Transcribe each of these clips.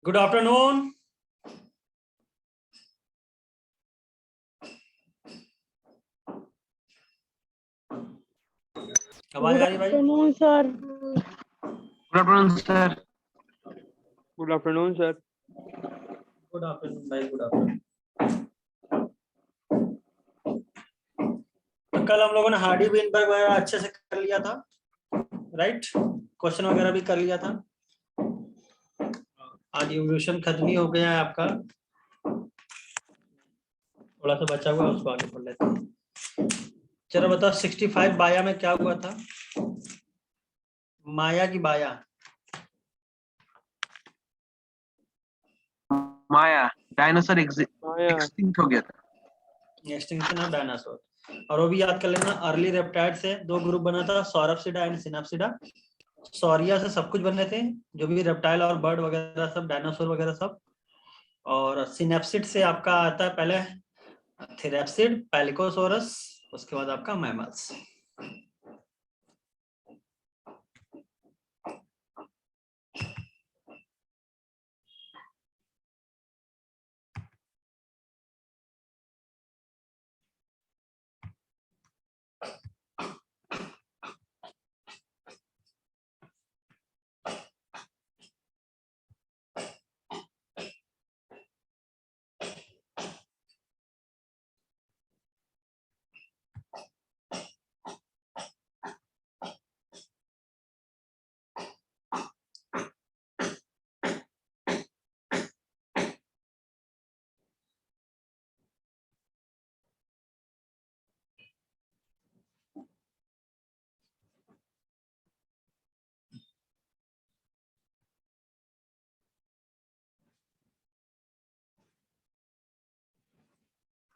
Good afternoon. आवाज आ रही भाई? Afternoon sir. Good afternoon sir. Good afternoon sir. Good afternoon भाई, गुड आफ्टरनून। तो कल हम लोगों ने हार्डी बीनबर्ग वगैरह अच्छे से कर लिया था, राइट? क्वेश्चन वगैरह भी कर लिया था। आज इवोल्यूशन खत्म ही हो गया है आपका, थोड़ा सा बचा हुआ है, उसको आगे पढ़ लेते हैं। चलो बताओ, 65 बाया में क्या हुआ था? माया की बाया, माया डायनासोर माया एक्सटिंक्ट हो गया था। Extinction of dinosaur. और वो भी याद कर लेना, अर्ली रेप्टाइड से दो ग्रुप बना था, सौरपसिडा एंड सिनैप्सिडा। सौरिया से सब कुछ बन रहे थे, जो भी रेप्टाइल और बर्ड वगैरह सब, डायनासोर वगैरह सब। और सिनेप्सिड से आपका आता है पहले थेरेप्सिड, पैलिकोसोरस, उसके बाद आपका मैमल्स।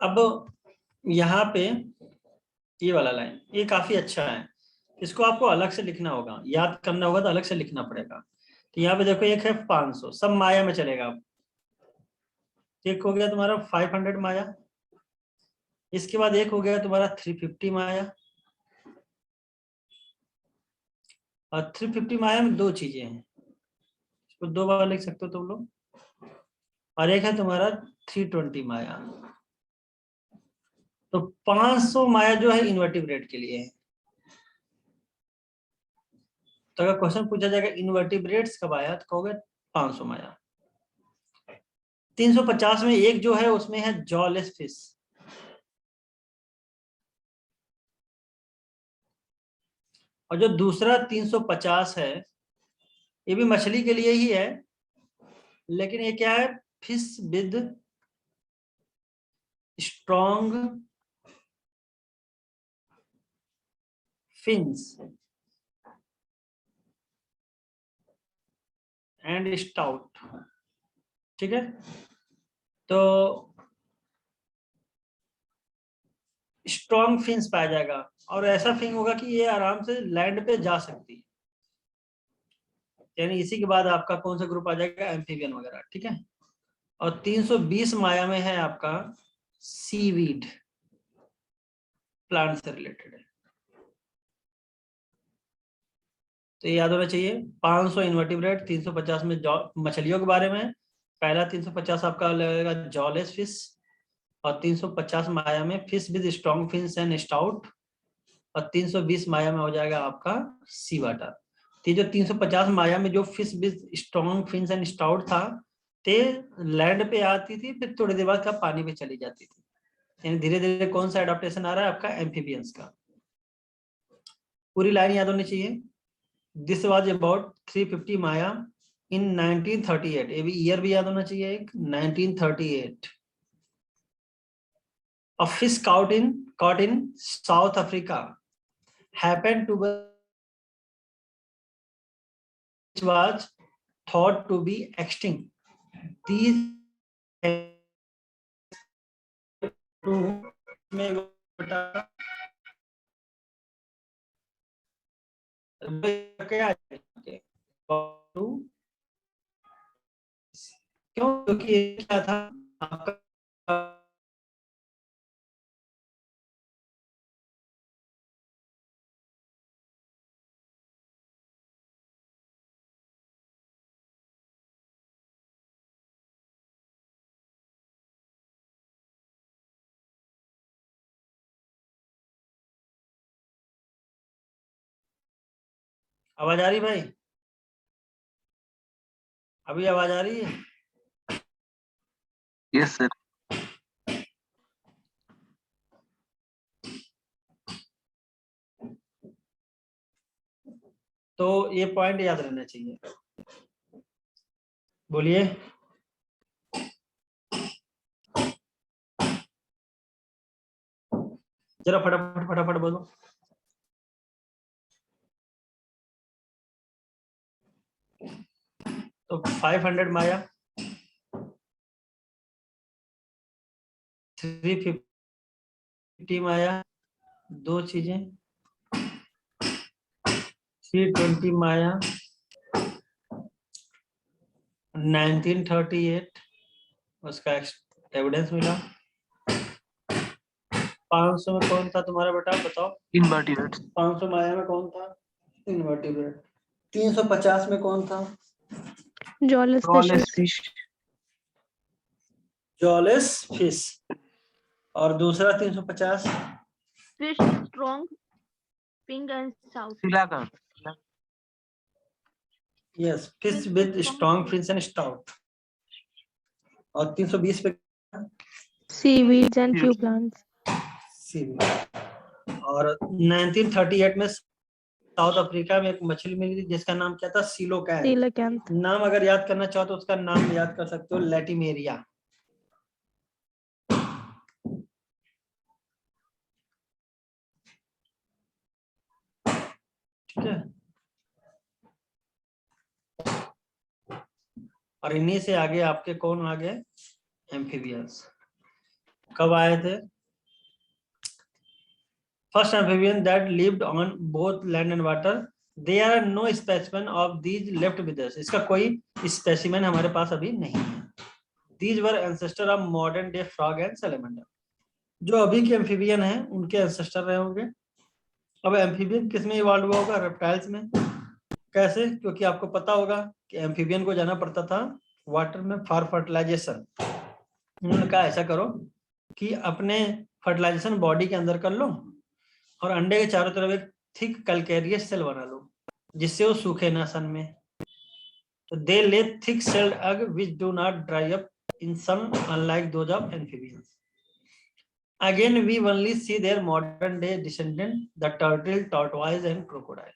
अब यहाँ पे ये वाला लाइन, ये काफी अच्छा है, इसको आपको अलग से लिखना होगा, याद करना होगा तो अलग से लिखना पड़ेगा। तो यहाँ पे देखो, एक है 500, सब माया में चलेगा। एक हो गया तुम्हारा 500 माया, इसके बाद एक हो गया तुम्हारा 350 माया। और 350 माया में दो चीजें हैं, इसको दो बार लिख सकते हो तुम लोग। और एक है तुम्हारा 320 माया। तो 500 माया जो है इन्वर्टिब्रेट के लिए है। तो अगर क्वेश्चन पूछा जाएगा इन्वर्टिब्रेट्स कब आया, तो कहोगे 500 माया। 350 में एक जो है उसमें है जॉलेस फिश। और जो दूसरा 350 है, ये भी मछली के लिए ही है, लेकिन ये क्या है? Fish with strong fins and stout. ठीक है, तो स्ट्रॉन्ग फिन्स पाया जाएगा, और ऐसा फिन होगा कि ये आराम से लैंड पे जा सकती है। यानी इसी के बाद आपका कौन सा ग्रुप आ जाएगा? एम्फीबियन वगैरह। ठीक है, और 320 माया में है आपका सीवीड, प्लांट से रिलेटेड है। तो ये याद होना चाहिए, 500 इन्वर्टिब्रेट, 350 में मछलियों के बारे में। पहला 350 आपका लगेगा जॉलेस फिश, और 350 माया में fish with strong fins and stout, और 320 माया में हो जाएगा आपका सी वाटर। तो जो 350 माया में जो fish with strong fins and stout था, ते लैंड पे आती थी, फिर थोड़ी देर बाद पानी में चली जाती थी। यानी धीरे धीरे कौन सा एडाप्टेशन आ रहा है आपका? एम्फीबियंस का। पूरी लाइन याद होनी चाहिए। दिस वाज अबाउट 350 माया इन 1938। ये भी ईयर भी याद होना चाहिए, एक 1938। A fish caught in South Africa happened to be, which was thought to be extinct. These में बेटा क्या क्यों? क्योंकि ये क्या था आपका आवाज आ रही भाई? अभी आवाज आ रही है? Yes sir. तो ये पॉइंट याद रहना चाहिए। बोलिए। जरा फटाफट फटाफट बोलो। तो 500 माया, 350 माया, दो चीजें, 320 माया, 1938 उसका एविडेंस मिला। 500 में कौन था तुम्हारा बेटा, बताओ। इनवर्टिब्रेट्स। 500 माया में कौन था? इनवर्टिब्रेट। 350 में कौन था? Jawless Flawless fish. fish. Jawless fish. और दूसरा 350 Fish strong, pink and south. Silakan. Yes, fish Fish with with strong strong fins and stout. और 320 पे seaweeds and few plants. CV. और 1938 में साउथ अफ्रीका में एक मछली मिली थी जिसका नाम क्या था? सीलोकैंथ। सीलोकैंथ। नाम अगर याद करना चाहो तो उसका नाम याद कर सकते हो, लैटिमेरिया। ठीक है। और इन्हीं से आगे आपके कौन आ गए? एम्फीबियंस। कब आए थे? First amphibian that lived on both land and water. There are no specimen of these left with us. इसका कोई स्पेसिमेन हमारे पास अभी नहीं है। These were ancestor of modern day frog and salamander. जो अभी के एम्फीबियन हैं उनके एंसेस्टर रहे होंगे। अब एम्फीबियन किस में इवॉल्व हुआ होगा? रेप्टाइल्स में। कैसे? क्योंकि आपको पता होगा कि एम्फीबियन को जाना पड़ता था वाटर में फॉर फर्टिलाइजेशन। उन्होंने कहा ऐसा करो कि अपने फर्टिलाइजेशन बॉडी के अंदर कर लो और अंडे के चारों तरफ एक थिक कैल्केरियस सेल बना लो जिससे वो सूखे ना सन में। They lay thick shelled egg which do not dry up in sun unlike those of amphibians. Again, we only see their modern day descendant, the turtle, tortoise and crocodile.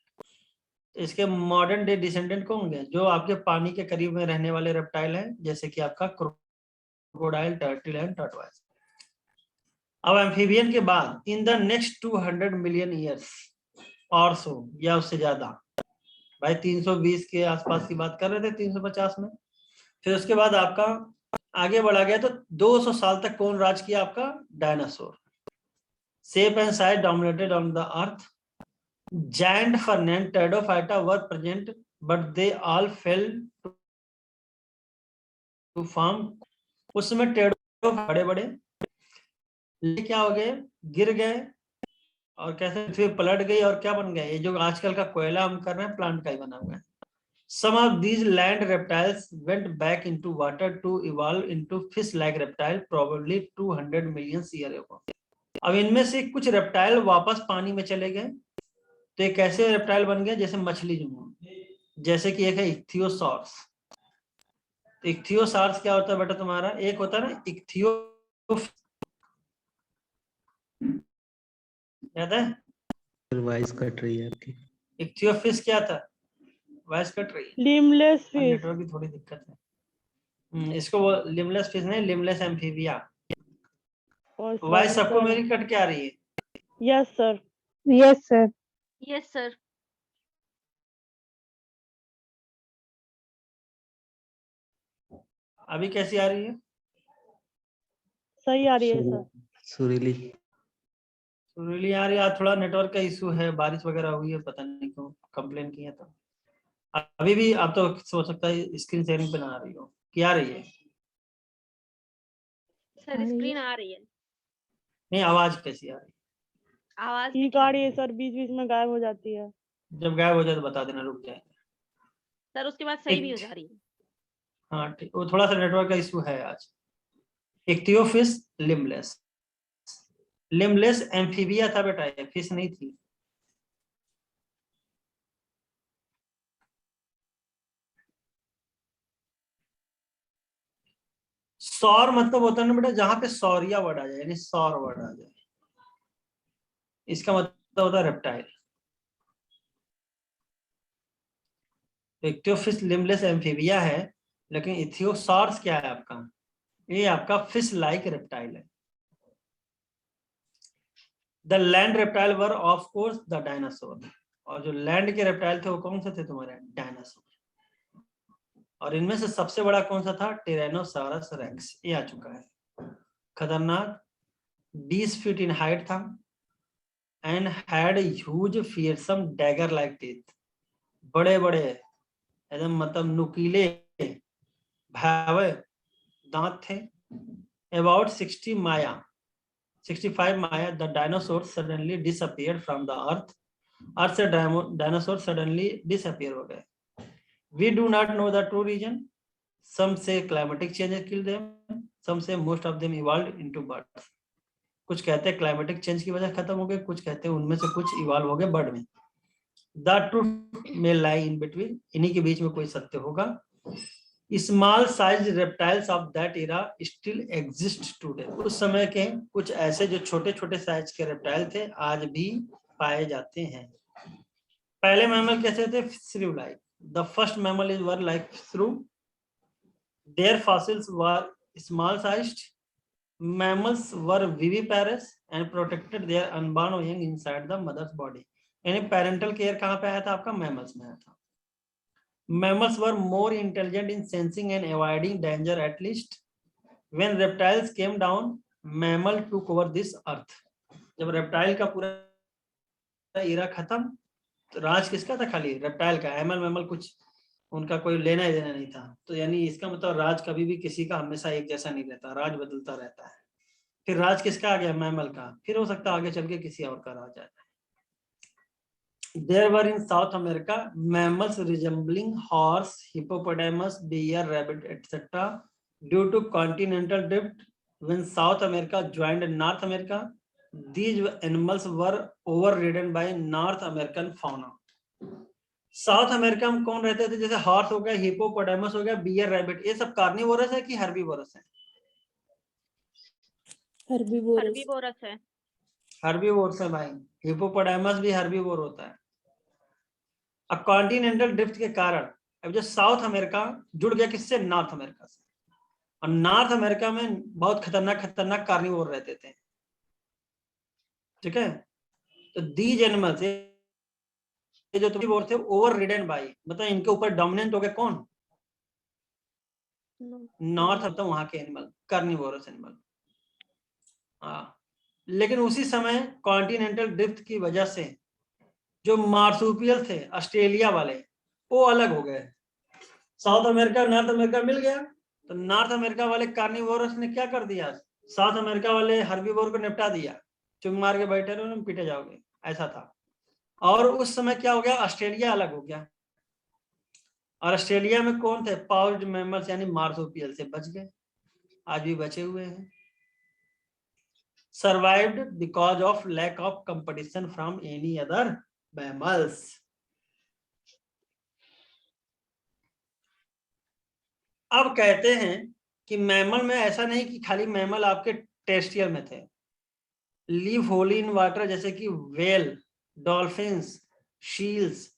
इसके modern day descendant कौन होंगे? जो आपके पानी के करीब में रहने वाले रेप्टाइल हैं, जैसे कि आपका क्रोकोडाइल, टर्टल एंड टॉर्टोइज। अब एम्फीबियन के बाद in the next 200 million years और सो या उससे ज्यादा, भाई 320 के आसपास की बात कर रहे थे, 350 में। फिर उसके बाद आपका आगे बढ़ा गया तो 200 साल तक कौन राज किया? आपका dinosaur. Shape and size dominated on the earth. Giant fernand pteridophyta were present, but they all fell to form. उसमें pteridophyta बड़े बड़े क्या हो गए? गिर गए और कैसे पृथ्वी पलट गई और क्या बन गए? ये जो आजकल का कोयला हम कर रहे हैं प्लांट का ही बना हुआ है। Some of these land reptiles went back into water to evolve into fish-like reptile, probably 200 million years ago. अब इनमें से कुछ रेप्टाइल वापस पानी में चले गए तो एक ऐसे रेप्टाइल बन गए जैसे मछली जो, जैसे कि एक है इक्थियोसॉर्स। तो इक्थियोसॉर्स क्या होता है बेटा तुम्हारा? एक होता है ना इक्थियो, याद है? वॉइस कट रही है आपकी। इक्थियोफिश क्या था? वॉइस कट रही है। Limbless fish. नेटवर्क की थोड़ी दिक्कत है। इसको वो लिमलेस फिश नहीं, लिमलेस एम्फीबिया। वॉइस सबको मेरी कट के आ रही है? Yes sir. Yes sir. Yes, sir. अभी कैसी आ रही है? सही आ रही है सर। सुरीली। सुरीली आ रही है। आज थोड़ा नेटवर्क का इशू है, बारिश वगैरह हुई है, पता नहीं क्यों कंप्लेन की है। तो अभी भी आप तो सोच सकता है स्क्रीन शेयरिंग पे ना आ रही हो, क्या आ रही है? Sir, screen आ रही है। नहीं, आवाज कैसी आ रही है? आवाज ठीक आ रही है सर, बीच बीच में गायब हो जाती है। जब गायब हो जाए तो बता देना, रुक जाएंगे। सर उसके बाद सही भी हो जा रही है। हाँ ठीक, वो थोड़ा सा नेटवर्क का इशू है आज। इक्थियोफिश लिमलेस। लिमलेस एम्फीबिया था बेटा, ये फिश नहीं थी। सौर मतलब होता है ना बेटा जहां पे सौरिया वर्ड आ जाए, यानी सौर वर्ड आ जाए, इसका मतलब होता है रेप्टाइल। इक्टियोफिश लिम्बलेस एम्फीबिया है, लेकिन इथियोसॉर्स क्या है आपका, ये आपका फिश लाइक रेप्टाइल है। The land reptile were of course the dinosaur, और जो लैंड के रेप्टाइल थे वो कौन से थे तुम्हारे, डायनासोर। और इनमें से सबसे बड़ा कौन सा था, टिरानोसॉरस रेक्स, ये आ चुका है। खतरनाक, 20 फीट इन हाइट था, and had huge fearsome dagger like teeth, बड़े बड़े एकदम मतलब नुकीले भयावह दांत थे। अबाउट 65 माया the dinosaur suddenly disappeared from the earth, earth से डायनासोर सडनली डिसअपियर हो गए। We do not know the true reason, some say climatic changes killed them, some say most of them evolved into birds. कुछ कहते हैं climatic change की वजह खत्म हो गए, कुछ कहते हैं उनमें से कुछ इवॉल्व हो गए बर्ड में। The truth may lie in between, इन्हीं के बीच में कोई सत्य होगा। Small size reptiles of that era still exist today, उस समय के कुछ ऐसे जो छोटे छोटे साइज के रेप्टाइल थे आज भी पाए जाते हैं। पहले मैमल कैसे थे, shrew like, the first mammal is were like shrew, their fossils were small sized, mammals were viviparous and protected their unborn young inside the mother's body, यानी पेरेंटल केयर कहाँ पे आया था आपका, मैमल्स में आया था। Mammals were more intelligent in sensing and avoiding danger, at least when reptiles came down, mammal took over this earth। जब रेप्टाइल का पूरा एरा खत्म तो राज किसका था, खाली रेप्टाइल का, एमल मैमल कुछ उनका कोई लेना ही देना नहीं था। तो यानी इसका मतलब राज कभी भी किसी का हमेशा एक जैसा नहीं रहता, राज बदलता रहता है। फिर राज किसका आ गया, मैमल का, फिर हो सकता है आगे चल के किसी और का राज आ जाए। There were in South America mammals resembling horse, hippopotamus, deer, rabbit, etc. Due to continental drift, when South America joined North America, these animals were overridden by North American fauna. South America में कौन रहते थे, जैसे horse हो गया, hippopotamus हो गया, beer, rabbit, ये सब कार्निवोरस है कि हर्बीवोरस है, हर्बीवोरस है। हर्बीवोरस है भाई, हिपोपोटामस भी हर्बीवोर होता है। अब कॉन्टिनेंटल ड्रिफ्ट के कारण अब जो साउथ अमेरिका जुड़ गया किससे, नॉर्थ अमेरिका से, और नॉर्थ अमेरिका में बहुत खतरनाक खतरनाक कार्निवोर रहते थे, ठीक है। तो दीज एनिमल्स, ये जो कार्निवोर थे, ओवर रिडन बाई, मतलब इनके ऊपर डोमिनेंट हो गए कौन, नॉर्थ, तो वहां के एनिमल, कार्निवोरस एनिमल। हाँ, लेकिन उसी समय कॉन्टिनेंटल ड्रिफ्ट की वजह से जो मार्सुपियल थे ऑस्ट्रेलिया वाले, वो अलग हो गए। साउथ अमेरिका नॉर्थ अमेरिका मिल गया, तो नॉर्थ अमेरिका वाले कार्निवोरस ने क्या कर दिया, साउथ अमेरिका वाले हर्बीवोर को निपटा दिया, चुंग मार के बैठे रहो, पीटे जाओगे, ऐसा था। और उस समय क्या हो गया, ऑस्ट्रेलिया अलग हो गया, और ऑस्ट्रेलिया में कौन थे, पाउच्ड मैमल्स यानी मार्सुपियल से बच गए, आज भी बचे हुए हैं। survived because of lack of competition from any other mammals। अब कहते हैं कि मैमल में ऐसा नहीं कि खाली मैमल आपके टेरेस्ट्रियल में थे, लिव होली इन वाटर, जैसे कि वेल, डॉल्फिन्स, शील्स,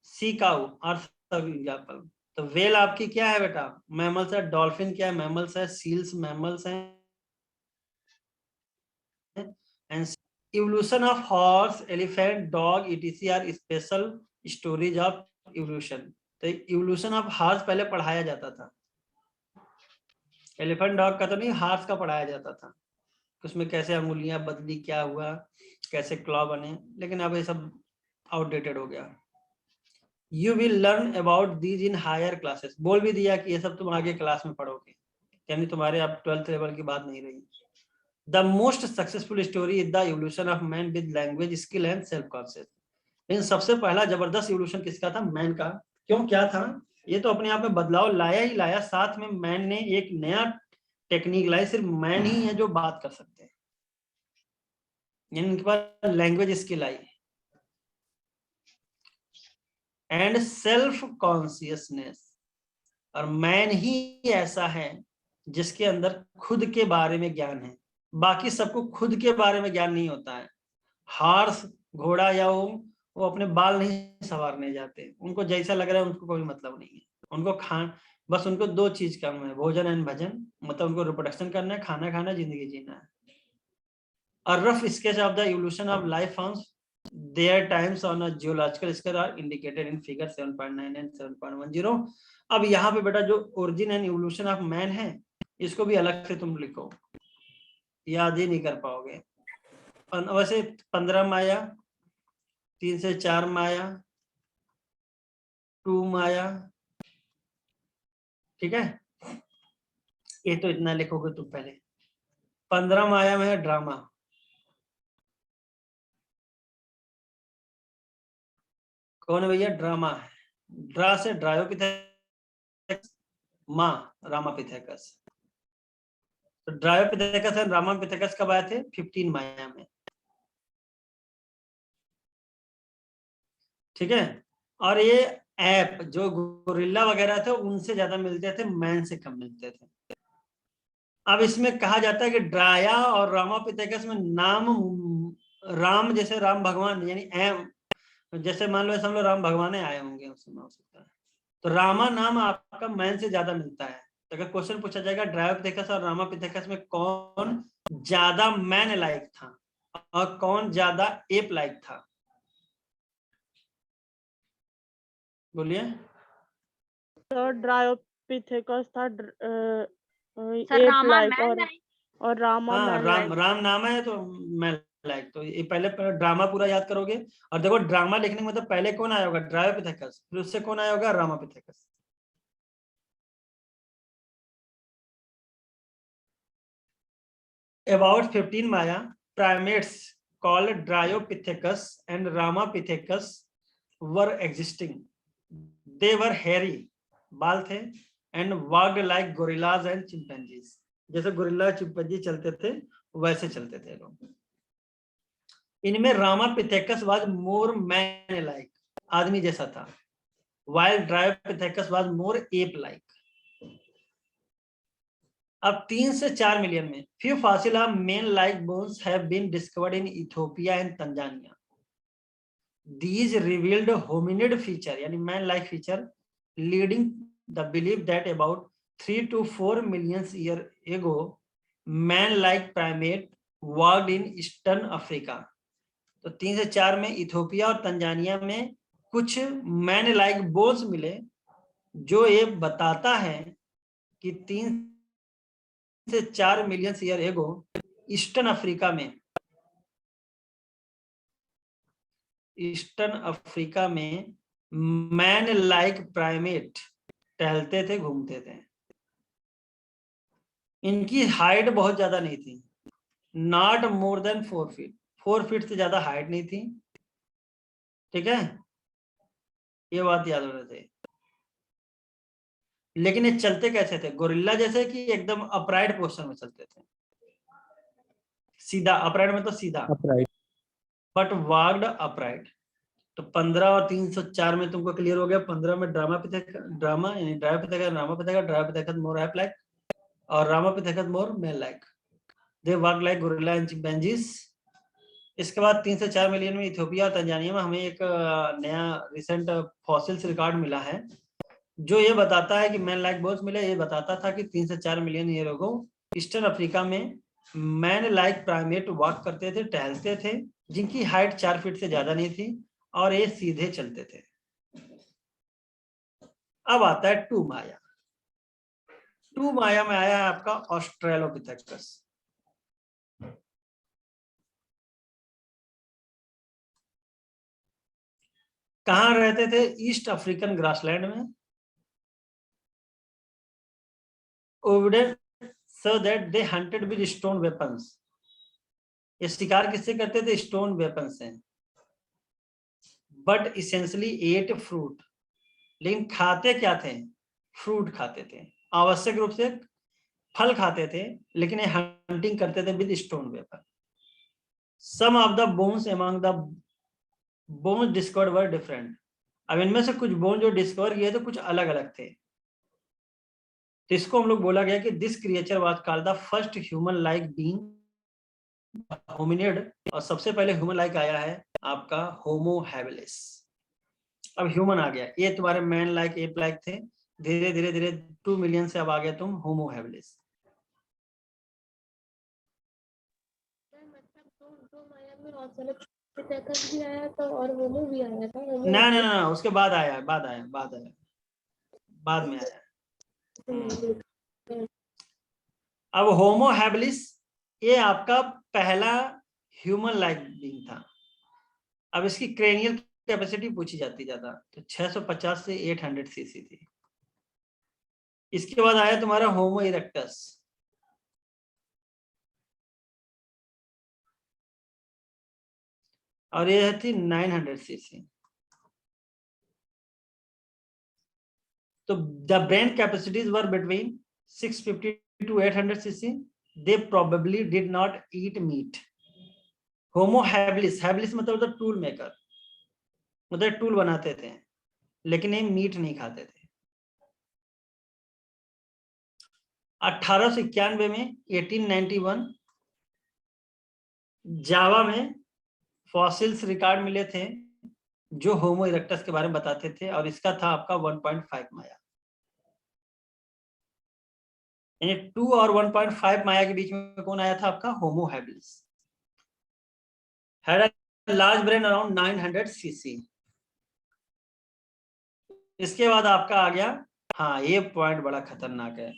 सी काउ और सब एग्जाम्पल। तो वेल आपकी क्या है बेटा, मैमल्स है, डॉल्फिन क्या है, मैमल्स है, सील्स मैमल्स हैं, and evolution of horse, elephant, dog etc are special stories of evolution। तो evolution of horse पहले पढ़ाया जाता था, एलिफेंट डॉग का तो नहीं, हार्स का पढ़ाया जाता था, उसमें कैसे अंगुलियां बदली, क्या हुआ, कैसे क्लॉ बने, लेकिन अब ये सब आउटडेटेड हो गया। You will learn about these in higher classes, बोल भी दिया कि ये सब तुम आगे क्लास में पढ़ोगे, यानी तुम्हारे अब 12th लेवल की बात नहीं रही। The most successful story is the evolution of man with language skill and self conscious। लेकिन सबसे पहला जबरदस्त इवोल्यूशन किसका था, मैन का। क्यों, क्या था, ये तो अपने आप में बदलाव लाया ही लाया, साथ में मैन ने एक नया टेक्निक लाई, सिर्फ मैन ही है जो बात कर सकते हैं, यानी इनके पास लैंग्वेज स्किल आई, एंड सेल्फ कॉन्शियसनेस। और मैन ही ऐसा है जिसके अंदर खुद के बारे में ज्ञान है। बाकी सबको खुद के बारे में ज्ञान नहीं होता है। हार्स, घोड़ा या वो अपने बाल नहीं संवारने जाते, उनको जैसा लग रहा है उनको कोई मतलब नहीं है। उनको बस उनको 2 चीज काम है, भोजन एंड भजन, मतलब उनको रिप्रोडक्शन करना है, खाना खाना, जिंदगी जीना है। A rough sketch of the evolution of life forms, their times on a geological scale are indicated in figure 7.9 and 7.10. अब यहाँ पे बेटा जो origin and evolution of man है, इसको भी अलग से तुम लिखो, याद ही नहीं कर पाओगे। वैसे 15 माया, 3 से 4 माया, 2 माया, ठीक है। ये तो इतना लिखोगे तुम पहले। 15 माया में है ड्रामा, कौन है भैया? ड्रामा है। ड्रा से ड्रायोपिथेकस, माँ रामापिथेकस। तो ड्रायोपिथेकस और रामापिथेकस कब आए थे? 15 माया में, ठीक है। और ये ऐप जो गोरिल्ला वगैरह थे उनसे ज्यादा मिलते थे, मैन से कम मिलते थे। अब इसमें कहा जाता है कि ड्राया और रामापिथेकस में नाम राम, जैसे राम भगवान, यानी एम, जैसे मान लो समझ लो राम भगवान आए होंगे उस समय, हो सकता है। तो रामा नाम आपका मैन से ज्यादा मिलता है। तो अगर क्वेश्चन पूछा जाएगा ड्रायोपिथेकस और रामापिथेकस में कौन ज्यादा मैन लाइक था और कौन ज्यादा एप लाइक था, बोलिए। सर ड्रायोपिथेकस था sir app Rama like, man और रामा हाँ, मैन राम लाइक। राम नाम है तो मैन लाइक। तो ये पहले ड्रामा पूरा याद करोगे, और देखो ड्रामा लिखने में मतलब पहले कौन आया होगा? ड्रायोपिथेकस, फिर उससे कौन आया होगा? Ramapithecus. About 15 Maya, primates called Dryopithecus and Ramapithecus were existing. They were hairy, बाल थे, and walked like gorillas and chimpanzees. जैसे गोरिल्ला चिंपैंजी चलते थे वैसे चलते थे लोग। इनमें रामापिथेकस was more man-like, आदमी जैसा था, while Dryopithecus was more ape-like. अब 3 से 4 मिलियन में few fossil of man-like bones have been discovered in Ethiopia and Tanzania. These revealed hominid feature, यानी man-like feature, leading the belief that about 3 to 4 million years ago, man-like primate walked in Eastern Africa. तो 3 से 4 में Ethiopia और Tanzania में कुछ man-like bones मिले, जो ये बताता है कि 3 से 4 million year ago eastern Africa में मैन लाइक प्राइमेट टहलते थे, घूमते थे। इनकी हाइट बहुत ज्यादा नहीं थी, not more than 4 feet, 4 feet से ज्यादा हाइट नहीं थी, ठीक है, ये बात याद होना चाहिए। लेकिन ये चलते कैसे थे? गोरिल्ला जैसे कि एकदम अपराइट पोस्टर में चलते थे, सीधा, अपराइट में तो सीधा, बट वाग्ड अपराइट। तो 15 और 304 में तुमको क्लियर हो गया। 15 में ड्रामा यानी Dryopithecus, Ramapithecus, Dryopithecus more ape like और Ramapithecus more male like, they walk like gorilla and chimpanzees. इसके बाद 3 से 4 मिलियन में इथियोपिया और तंजानिया में हमें एक नया रिसेंट फॉसिल्स रिकॉर्ड मिला है, जो ये बताता है कि मैन लाइक बोन्स मिले। ये बताता था कि 3 से 4 million year ago eastern Africa में मैन लाइक प्राइमेट वॉक करते थे, टहलते थे, जिनकी हाइट 4 फीट से ज्यादा नहीं थी और ये सीधे चलते थे। अब आता है 2 माया। 2 माया में आया है आपका ऑस्ट्रेलोपिथेकस। कहां रहते थे? ईस्ट अफ्रीकन ग्रासलैंड में। Evidence so that they hunted with stone weapons. ये शिकार किससे करते थे? स्टोन वेपन से। बट इसेंशियली एट फ्रूट, लेकिन खाते क्या थे? फ्रूट खाते थे, आवश्यक रूप से फल खाते थे, लेकिन ये हंटिंग करते थे with stone weapon. Some of the bones among the bones discovered were different. अब इनमें से कुछ बोन जो डिस्कवर किए थे कुछ अलग अलग थे, तो इसको हम लोग बोला गया कि this creature was called the first human like being hominid, और सबसे पहले ह्यूमन लाइक आया है आपका होमो हैबिलिस। अब ह्यूमन आ गया, ये तुम्हारे मैन लाइक एप लाइक थे, धीरे धीरे धीरे 2 मिलियन से अब आ गया तुम होमो हैबिलिस। भी आया था और होमो भी आया था। ना ना ना, उसके बाद आया, बाद में आया। अब होमो हैबिलिस ये आपका पहला ह्यूमन लाइक बीइंग था। अब इसकी क्रेनियल कैपेसिटी पूछी जाती ज्यादा, तो 650 से 800 सीसी थी। इसके बाद आया तुम्हारा होमो इरेक्टस, और ये थी 900 सीसी। तो the brain capacities were between 650 to 800 cc. They probably did not eat meat. Homo habilis, habilis मतलब टूल मेकर, मतलब टूल बनाते थे, लेकिन ये मीट नहीं खाते थे। 1891 में 1891 जावा में फॉसिल्स रिकॉर्ड मिले थे जो होमो इरेक्टस के बारे में बताते थे, और इसका था आपका 1.5 माया। यानी 2 और 1.5 माया के बीच में कौन आया था आपका Homo habilis. Had a large brain around 900 cc. इसके बाद आपका आ गया, हाँ ये पॉइंट बड़ा खतरनाक है,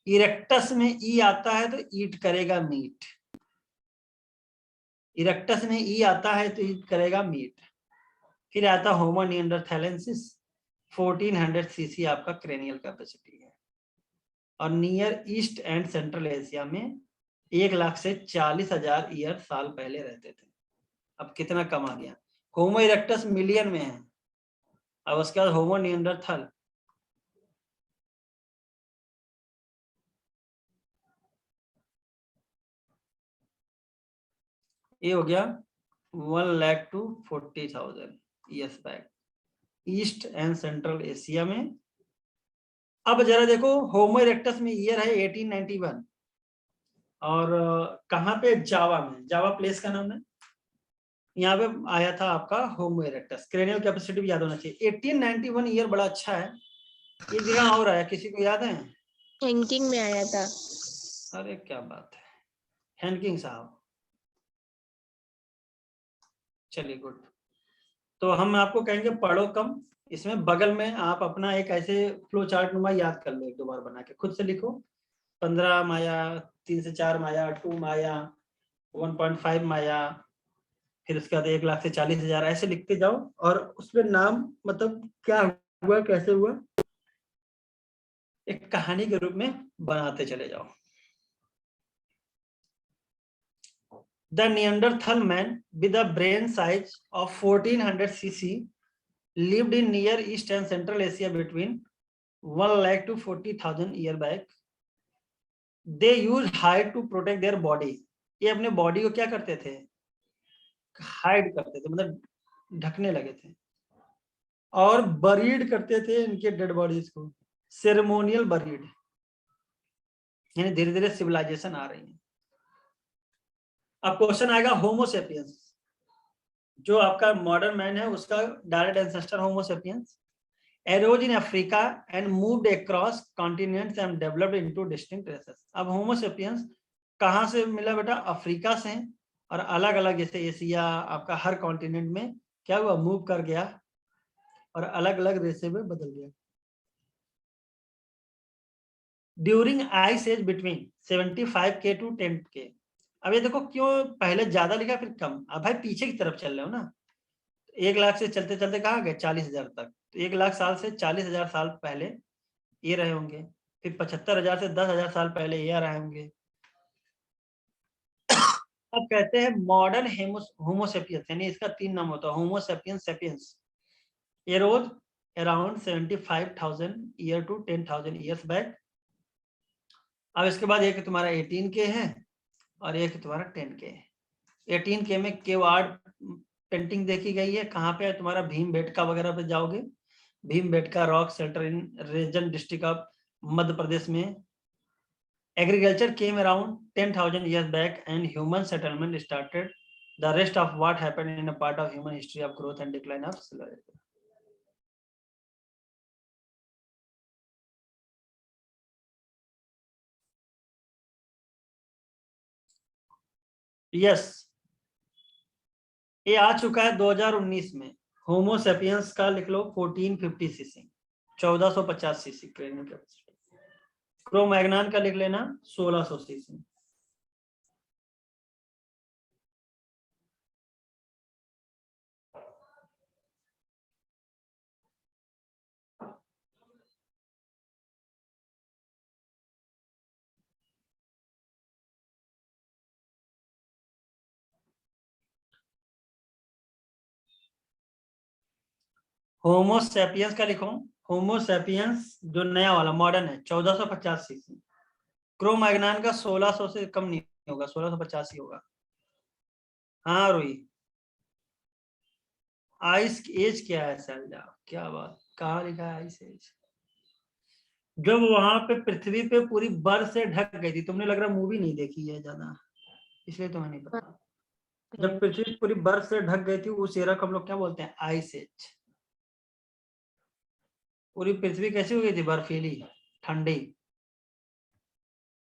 इरेक्टस में ई आता है तो ईट करेगा मीट। इरेक्टस में ई आता है तो ईट करेगा मीट। फिर आता होमो निएंडरथैलेंसिस, 1400 सीसी आपका क्रेनियल कैपेसिटी है, और near east and central Asia में 1 लाख से 40,000 ईयर साल पहले रहते थे। अब कितना कम आ गया, होमो इरेक्टस मिलियन में है, अब उसके बाद होमो निएंडरथल, ये हो गया 1 lakh to 40,000 years back east and central Asia में। अब जरा देखो, होमो इरेक्टस में ईयर है 1891, और कहाँ पे, जावा में, जावा प्लेस का नाम है, यहाँ पे आया था आपका होमो इरेक्टस। क्रेनियल कैपेसिटी भी याद होना चाहिए। 1891 ईयर बड़ा अच्छा है। एक जगह और आया, किसी को याद है? हैंकिंग में आया था। अरे क्या बात है, हैंकिंग साहब, चलिए गुड। तो हम आपको कहेंगे पढ़ो कम, इसमें बगल में आप अपना एक ऐसे फ्लो चार्ट नुमा याद कर लो, 1-2 बार बना के खुद से लिखो। 15 माया, 3 से 4 माया, 2 माया, 1.5 माया, फिर उसके बाद 1 लाख से 40,000, ऐसे लिखते जाओ, और उसमें नाम मतलब क्या हुआ, कैसे हुआ, एक कहानी के रूप में बनाते चले जाओ। The Neanderthal man with a brain size of 1400 cc lived in Near East and Central Asia between 1 lakh to 40,000 year back. They used hide to protect their body. ये अपने बॉडी को क्या करते थे, हाइड करते थे, मतलब ढकने लगे थे, और बरीड करते थे इनके डेड बॉडीज को, सेरेमोनियल बरीड, यानी धीरे धीरे सिविलाइजेशन आ रही है। अब क्वेश्चन आएगा होमो सेपियंस, जो आपका मॉडर्न मैन है उसका direct ancestor homo sapiens, arose in Africa and moved across continents and developed into distinct races. अब होमो सेपियंस कहाँ से मिला बेटा, अफ्रीका से, और अलग अलग जैसे एशिया आपका हर कॉन्टिनेंट में क्या हुआ, मूव कर गया, और अलग अलग रेसे में बदल गया। During ice age between 75K to 10K। अब ये देखो क्यों पहले ज्यादा लिखा फिर कम, अब भाई पीछे की तरफ चल रहे हो ना। 1 लाख से चलते चलते कहाँ गए, 40,000 तक। तो 1 लाख साल से 40,000 साल पहले ये रहे होंगे, फिर 75,000 से 10,000 साल पहले ये रहे होंगे। अब कहते हैं मॉडर्न होमो सेपियंस, यानी इसका 3 नाम होता है, Homo sapiens sapiens, arose around 75,000 year to 10,000 years back. अब इसके बाद एक तुम्हारा 18K है और एक तुम्हारा 10K है। 18K में केवाड़ पेंटिंग देखी गई है, कहाँ पे है तुम्हारा, भीमबेटका वगैरह पे जाओगे, Bhimbetka rock shelter in region district of Madhya Pradesh में। Agriculture came around 10,000 years back and human settlement started. The rest of what happened in a part of human history of growth and decline of civilization. Yes, ये आ चुका है 2019 में। होमो sapiens का लिख लो 1450 CC, 1450 CC cranial capacity. Cro-Magnon का लिख लेना 1600 CC. Homo sapiens का लिखो, होमो सेपियंस जो नया वाला मॉडर्न है 1450 सीसी। क्रो-मैग्नन का 1600 से कम नहीं होगा, 1650 ही होगा। हाँ रोही, आइस एज क्या है सैलजा? क्या बात, कहाँ लिखा है आइस एज? जब वहां पे पृथ्वी पे पूरी बर्फ से ढक गई थी, तुमने लग रहा मूवी नहीं देखी है ज्यादा, इसलिए तुम्हें नहीं पता। जब पृथ्वी पूरी बर्फ से ढक गई थी उस एरा को हम लोग क्या बोलते हैं? Ice age. पूरी पृथ्वी कैसी हो गई थी? बर्फीली, ठंडी।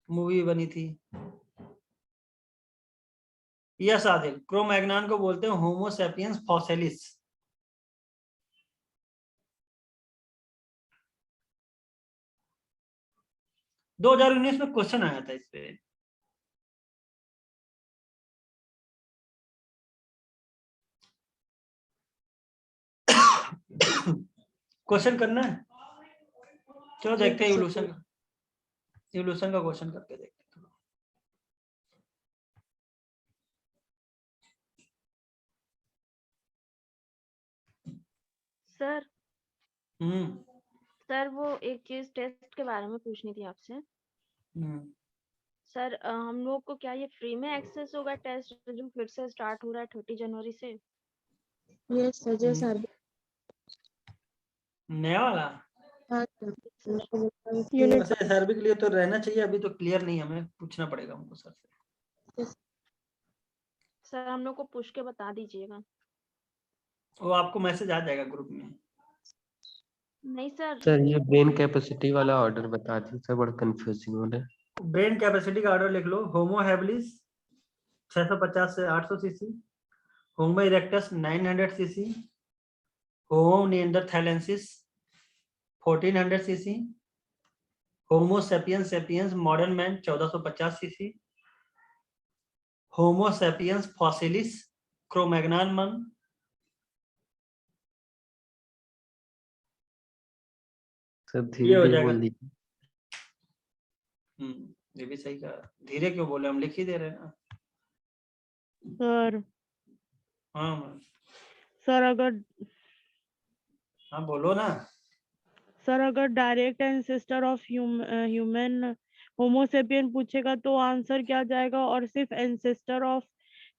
मूवी बनी थी। यस आदिल, क्रो-मैग्नन को बोलते हैं होमो सेपियंस फॉसिलिस। दो 2019 में क्वेश्चन आया था इस पे। क्वेश्चन करना है, चलो देखते हैं इवोल्यूशन का, इवोल्यूशन का क्वेश्चन करके देखते हैं। सर हम्म सर वो एक चीज टेस्ट के बारे में पूछनी थी आपसे। सर हम लोग को क्या ये फ्री में एक्सेस होगा टेस्ट जो फिर से स्टार्ट हो रहा है 30 जनवरी से? यस सर, जो सर नया वाला यूनिट वैसे एसआरबी के लिए तो रहना चाहिए, अभी तो क्लियर नहीं है, हमें पूछना पड़ेगा हमको सर से। सर हम लोग को पूछ के बता दीजिएगा। वो आपको मैसेज आ जाएगा ग्रुप में। नहीं सर, सर ये ब्रेन कैपेसिटी वाला ऑर्डर बता दी सर, बड़ा कंफ्यूजिंग हो रहा है। ब्रेन कैपेसिटी का ऑर्डर लिख लो। होमो हैबिलिस 650 से 800 cc, Homo erectus 900 cc, Homo neanderthalensis 1400 cc, Homo sapiens sapiens modern man 1450 cc, Homo sapiens fossilis Cro-Magnon man sir ये धीरे हो धीरे जाएगा। बोल दीजिए। ये भी सही कहा, धीरे क्यों बोले, हम लिख ही दे रहे हैं ना। सर। हाँ सर अगर हाँ बोलो ना। सर अगर direct ancestor of human Homo sapien पूछेगा तो आंसर क्या जाएगा, और सिर्फ एंसेस्टर ऑफ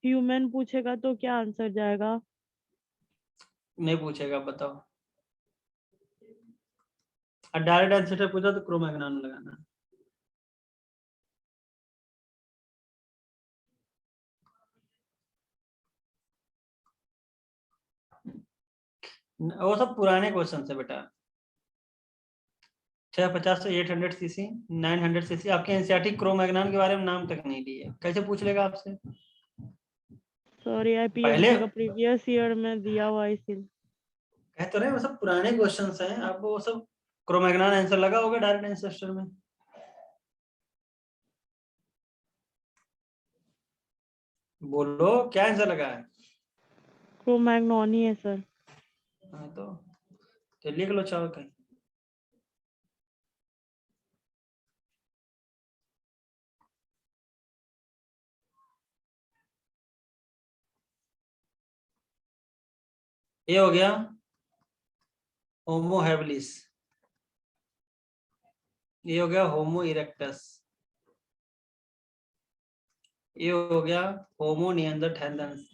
ह्यूमन पूछेगा तो क्या आंसर जाएगा? नहीं पूछेगा, बताओ। और डायरेक्ट एंसेस्टर पूछा तो क्रो-मैग्नन लगाना। वो सब पुराने क्वेश्चन है बेटा। 650 से 800 सीसी, 900 सीसी। आपके एनसीईआरटी क्रो-मैग्नन के बारे में नाम तक नहीं लिए, कैसे पूछ लेगा आपसे? सॉरी, आई पहले पीएमसी का प्रीवियस ईयर में दिया हुआ इसीलिए। कह तो रहे वो सब पुराने क्वेश्चन हैं, आपको वो सब क्रो-मैग्नन आंसर लगा होगा डायरेक्ट एंसेस्टर में। बोलो क्या आंसर लगा है? क्रो-मैग्नन ही है सर। हाँ तो लिख लो चाहो कहीं। ये हो गया होमो हैबिलिस, ये हो गया होमो इरेक्टस, ये हो गया होमो निएंडरथैलेंस।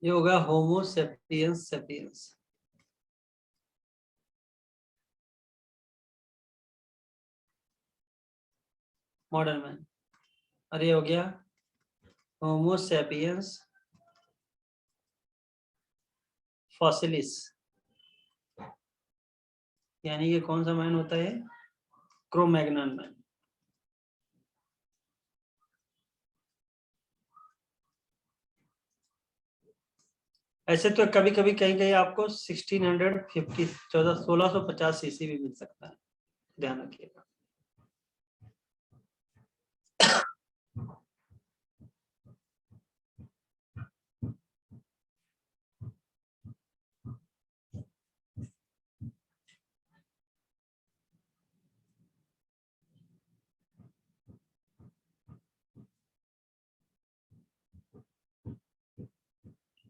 ये होगा होमो सेपियंस सेपियंस। Modern man. और ये हो गया होमो सेपियंस फॉसिलिस। यानी ये कौन सा मैन होता है? Cro-Magnon man. ऐसे तो कभी कभी कहीं कहीं आपको 1650 1650 सीसी भी मिल सकता है, ध्यान रखिएगा।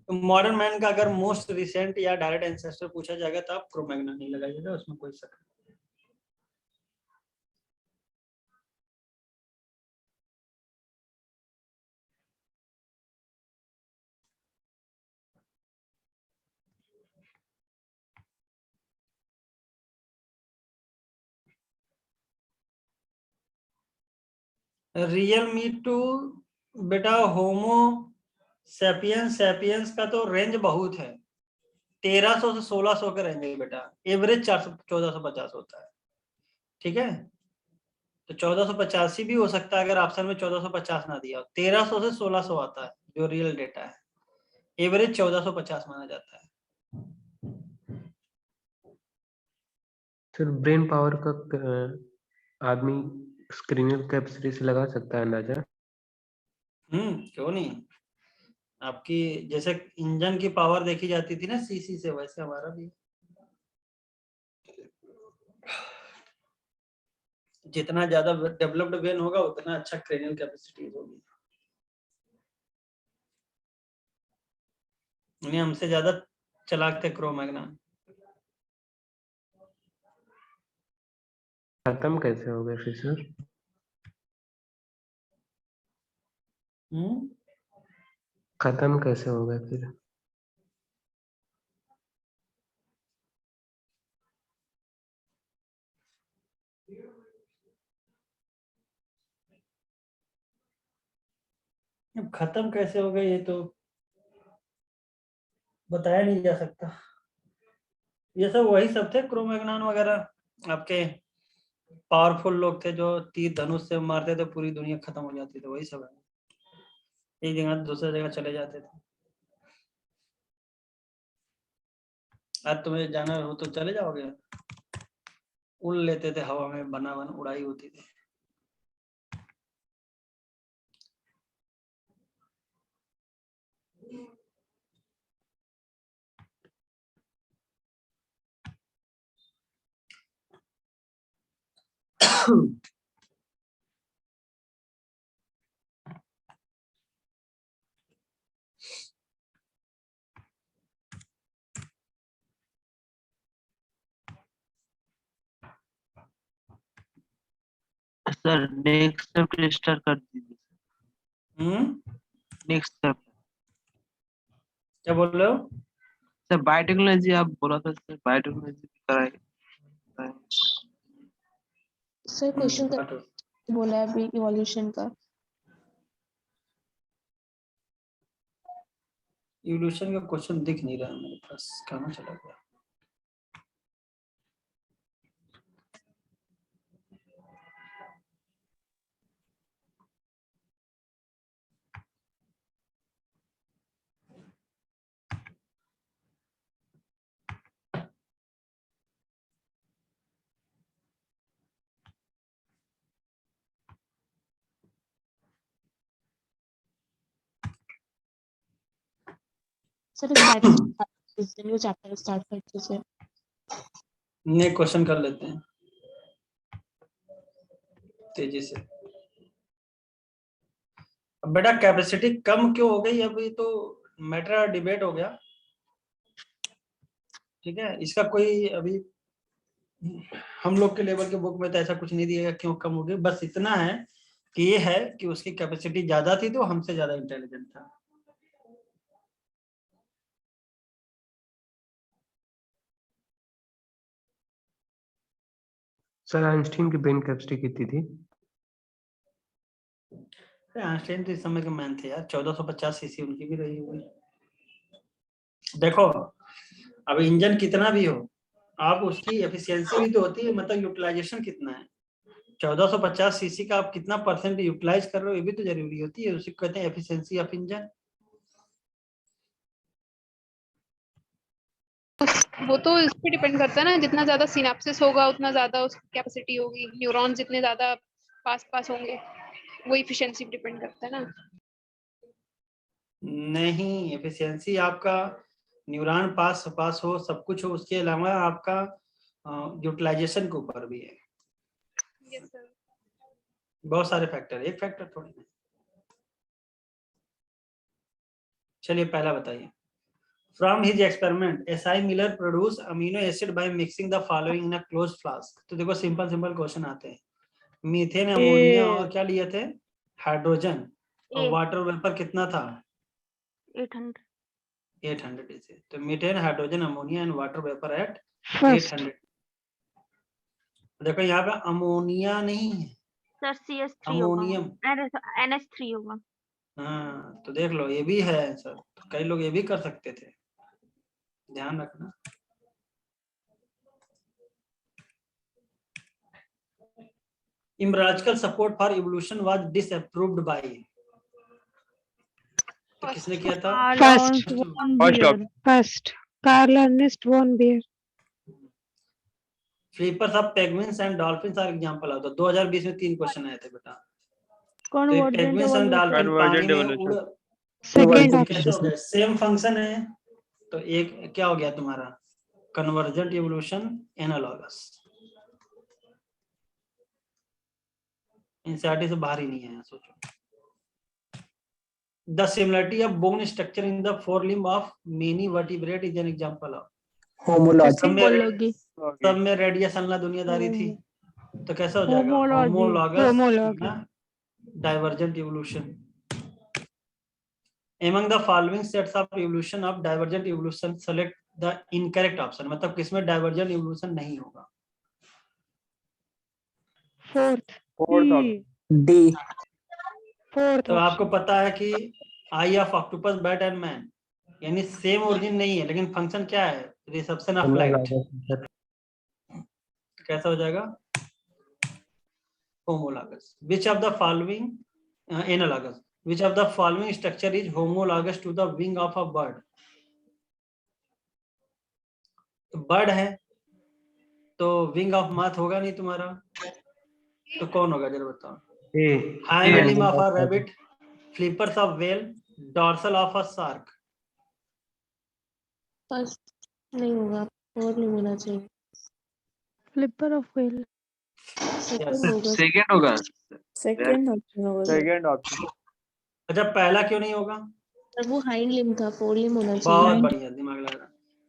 तो मॉडर्न मैन का अगर मोस्ट रिसेंट या डायरेक्ट एंसेस्टर पूछा जाएगा तो आप क्रो-मैग्नन नहीं लगाइएगा, उसमें कोई शक नहीं। रियल मी टू बेटा होमो सेपियंस सेपियंस का तो रेंज बहुत है, 1300 से 1600 का रेंज है बेटा। एवरेज 1450 होता है, ठीक है। तो 1485 भी हो सकता है अगर ऑप्शन में 1450 ना दिया हो। 1300 से 1600 आता है जो रियल डेटा है, एवरेज 1450 माना जाता है। सर ब्रेन पावर का आदमी स्क्रीनर कैपेसिटी से लगा सकता है अंदाजा? क्यों नहीं। आपकी जैसे इंजन की पावर देखी जाती थी ना सीसी से, वैसे हमारा भी जितना ज्यादा डेवलप्ड वेन होगा उतना अच्छा क्रेनियल कैपेसिटी होगी। उन्हें हमसे ज्यादा चलाक थे क्रो-मैग्नन। खत्म कैसे हो गए फिर सर? खत्म कैसे हो गए फिर? अब खत्म कैसे हो गए ये तो बताया नहीं जा सकता। ये सब वही सब थे क्रो-मैग्नन वगैरह, आपके पावरफुल लोग थे जो तीर धनुष से मारते थे, पूरी दुनिया खत्म हो जाती थी, वही सब है। एक जगह दूसरे जगह चले जाते थे। आज तुम्हें जाना हो तो चले जाओगे, उड़ लेते थे हवा में, बना बना उड़ाई होती थी। सर नेक्स्ट स्टेप स्टार्ट कर दीजिए। नेक्स्ट स्टेप क्या बोल रहे हो? सर बायोटेक्नोलॉजी आप बोला था सर, बायोटेक्नोलॉजी कराए। सर क्वेश्चन बोला है अभी इवोल्यूशन का। इवोल्यूशन का क्वेश्चन दिख नहीं रहा है मेरे पास, कहाँ चला गया? सर इस न्यू चैप्टर स्टार्ट कर दीजिए। नए क्वेश्चन कर लेते हैं तेजी से। अब बेटा कैपेसिटी कम क्यों हो गई, अभी तो मैटर डिबेट हो गया, ठीक है। इसका कोई अभी हम लोग के लेवल के बुक में तो ऐसा कुछ नहीं दिएगा क्यों कम हो गई। बस इतना है कि ये है कि उसकी कैपेसिटी ज्यादा थी तो हमसे ज्यादा इंटेलिजेंट था। सर आइंस्टीन की ब्रेन कैपेसिटी कितनी थी? आइंस्टाइन तो इस समय के मैन थे यार, 1450 सीसी उनकी भी रही हुई। देखो अब इंजन कितना भी हो, आप उसकी एफिशिएंसी भी तो होती है, मतलब यूटिलाइजेशन कितना है। 1450 सीसी का आप कितना परसेंट यूटिलाइज कर रहे हो, ये भी तो जरूरी होती है, उसी को कहते हैं एफिशिएंसी ऑफ इंजन। वो तो इस पे डिपेंड करता है ना, जितना ज्यादा सिनेप्सिस होगा उतना ज्यादा उसकी कैपेसिटी होगी, न्यूरॉन जितने ज्यादा पास होंगे वो इफिशिएंसी पे डिपेंड करता है ना। नहीं, एफिशिएंसी आपका न्यूरॉन पास हो, सब कुछ हो, उसके अलावा आपका यूटिलाइजेशन के ऊपर भी है। Yes sir. बहुत सारे फैक्टर, एक फैक्टर थोड़ी नहीं। चलिए पहला बताइए। From his experiment SI Miller produce amino acid by mixing the following in a close flask. तो देखो सिंपल क्वेश्चन आते हैं। मीथेन, अमोनिया और क्या लिए थे, हाइड्रोजन, और वाटर वेपर कितना था, 800 इसे। तो methane, hydrogen, ammonia and water vapour eight 800। देखो यहाँ पे अमोनिया नहीं है सर CH3 अमोनियम। होगा, NH3 होगा। हाँ तो देख लो ये भी है आंसर, तो कई लोग ये भी कर सकते थे, ध्यान रखना। Embryological support for evolution was disapproved by, तो किसने किया था? First, Carl Ernst von Baer. Flippers of penguins and dolphins are example of. 2020 में 3 क्वेश्चन आए थे बेटा। तो Convergent पेंगुइन्स एंड डॉल्फिन पानी Convergent में evolution. उड़, Second तो कैसे हो गए, सेम फंक्शन है, तो एक क्या हो गया तुम्हारा, कन्वर्जेंट इवोल्यूशन, एनालॉगस। एनसीईआरटी से बाहर ही नहीं आया, सोचो। The similarity of bone structure in the four limb of many vertebrate is an example of Homology. सब में रेडियस अल्ला दुनियादारी थी, तो कैसा हो जाएगा, Homology. Homologous divergent evolution. Among the following sets of evolution of divergent evolution, select the incorrect option। मतलब किसमें divergent evolution नहीं होगा। Fourth. Fourth. Fourth तो आपको option. पता है कि eye of octopus, bat and man यानी सेम ओरिजिन नहीं है, लेकिन फंक्शन क्या है, रिसेप्शन ऑफ लाइट। कैसा हो जाएगा, homologous. Which of the following analogous, which of the following structure is homologous to the wing of a bird? Bird है तो विंग ऑफ माथ होगा नहीं तुम्हारा, तो कौन होगा जरा बताओ। Hind limb of a rabbit, flippers of whale, dorsal of a shark. First नहीं होगा, फोर नहीं होना चाहिए, Flipper of whale. सेकंड होगा, सेकेंड होगा। सेकंड ऑप्शन होगा सर। Second option. अच्छा पहला क्यों नहीं होगा, सर वो हाइंड लिम्ब था, फोर लिम्ब होना बहुत चाहिए। बढ़िया दिमाग लगा,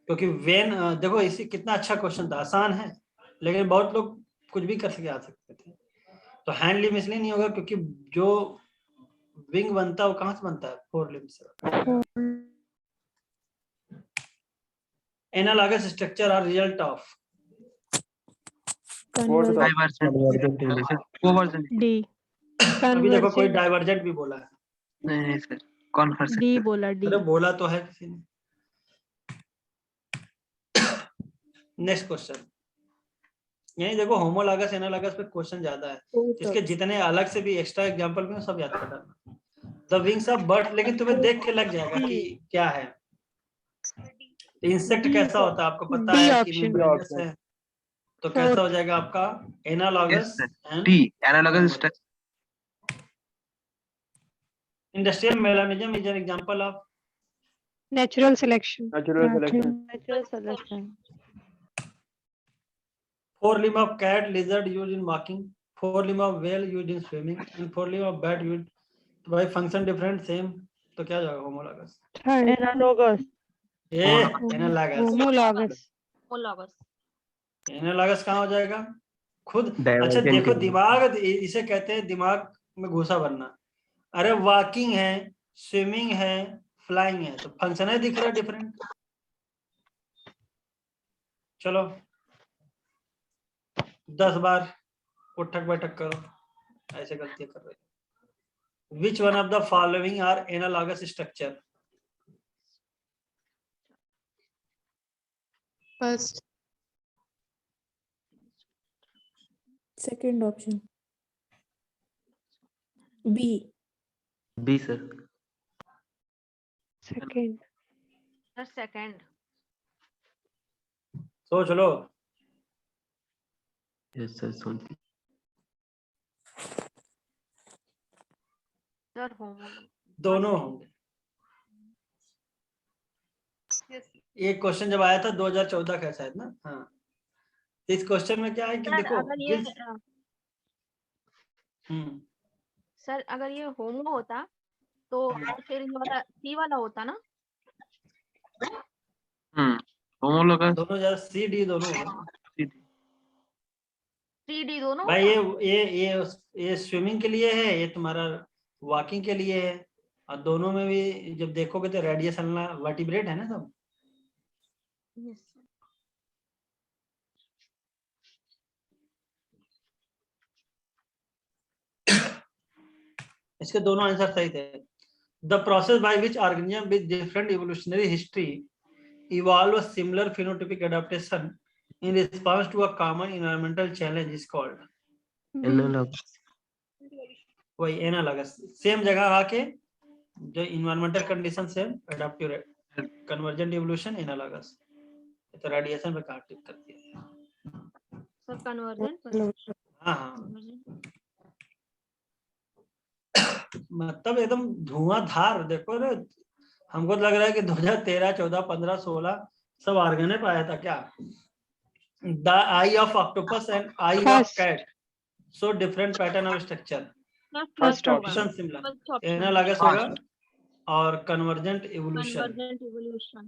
क्योंकि वेन देखो इसी कितना अच्छा क्वेश्चन था, आसान है, लेकिन बहुत लोग कुछ भी कर सके आ सकते थे। तो हैंड लिम्ब इसलिए नहीं होगा क्योंकि जो विंग बनता है वो कहाँ से बनता है, फोर लिम्ब से। Analogous structure are result of, Fourth option. D. अभी देखो कोई डाइवर्जेंट भी बोला है, नहीं सर, कौन कर सकता D है? बोला D. अरे बोला तो है किसी ने। नेक्स्ट क्वेश्चन, यही देखो होमोलॉगस एनालॉगस पे क्वेश्चन ज्यादा है, इसके जितने अलग से भी एक्स्ट्रा एग्जांपल भी सब याद करना। द विंग्स ऑफ बर्ड, लेकिन तुम्हें देख के लग जाएगा कि क्या है। इंसेक्ट कैसा होता है आपको पता है कि मेम्ब्रेनस है, तो कैसा हो जाएगा आपका analogous and D, analogous structure. Industrial melanism is an example of, Natural selection. Natural selection. Natural selection. Four limb of cat lizard used in walking, four limb of whale used in swimming and four limb of bat used, तो भाई function different same, तो क्या जाएगा homologous. Analogous. Homologous. Analogous कहाँ हो जाएगा खुद। अच्छा देखो दिमाग, इसे कहते हैं दिमाग में घुसा भरना। अरे वॉकिंग है, स्विमिंग है, फ्लाइंग है, तो फंक्शन है दिख रहा है डिफरेंट। चलो 10 बार उठक बैठक करो, ऐसे गलतियां कर रहे हो। Which one of the following are analogous structure? First. Second option. B. B sir. Second. Sir second. सोच लो। यस सर सुन। सर होमो दोनों होंगे। Yes. एक क्वेश्चन जब आया था 2014 का शायद ना, हाँ। इस क्वेश्चन में क्या है कि सर देखो अगर ये हम्म, अगर ये होमो होता तो फिर ये वाला सी वाला होता ना। होमोलोगस दोनों जरा सी डी दोनों होगा। सी डी दोनों भाई होता? ये स्विमिंग के लिए है, ये तुम्हारा वॉकिंग के लिए है, और दोनों में भी जब देखोगे तो रेडियस वर्टिब्रेट है ना सब। Yes. इसके दोनों आंसर सही थे। The process by which organism with different evolutionary history evolve a similar phenotypic adaptation in response to a common environmental challenge is called? Analogous. वही एनालॉगस, सेम जगह आके जो इन्वायरमेंटल कंडीशन से एडाप्टिव कन्वर्जेंट इवोल्यूशन एनालॉगस। तो radiation पे काट टिक कर दिया। Sir convergent. हाँ हाँ, मतलब एकदम धुआंधार। देखो रे, हमको लग रहा है कि 2013, 14, 15, 16 सब ऑर्गेने पाया था क्या? The eye of octopus and eye of First. Cat so different pattern of structure. First First होगा। Option similar, first option analogous होगा और convergent evolution. Convergent evolution.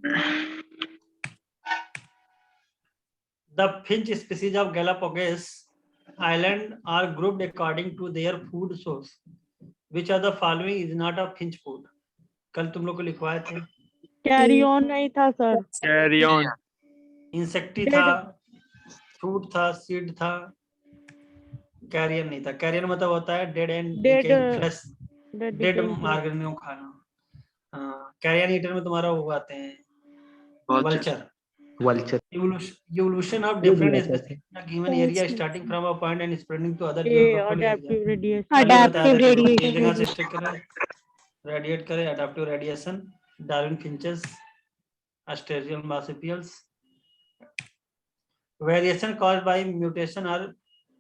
The finch species of Galapagos island are grouped according to their food source. Which of the following is not a finch food? कल तुम लोग को लिखवाए थे। Carry on नहीं था सर। Carry on. इंसेक्टी था, fruit था, सीड था, कैरियन नहीं था। कैरियन मतलब होता है dead and flesh, dead organism खाना। कैरियन ईटर में तुम्हारा वो आते हैं vulture. Vulture. Evolution of different species in a given area starting from a point and spreading to other geographical areas. Adaptive radiation. Adaptive ये radiation. जगह से stick करे, रेडिएट करे, adaptive radiation. Darwin finches, Australian मार्supials. Variation caused by mutation are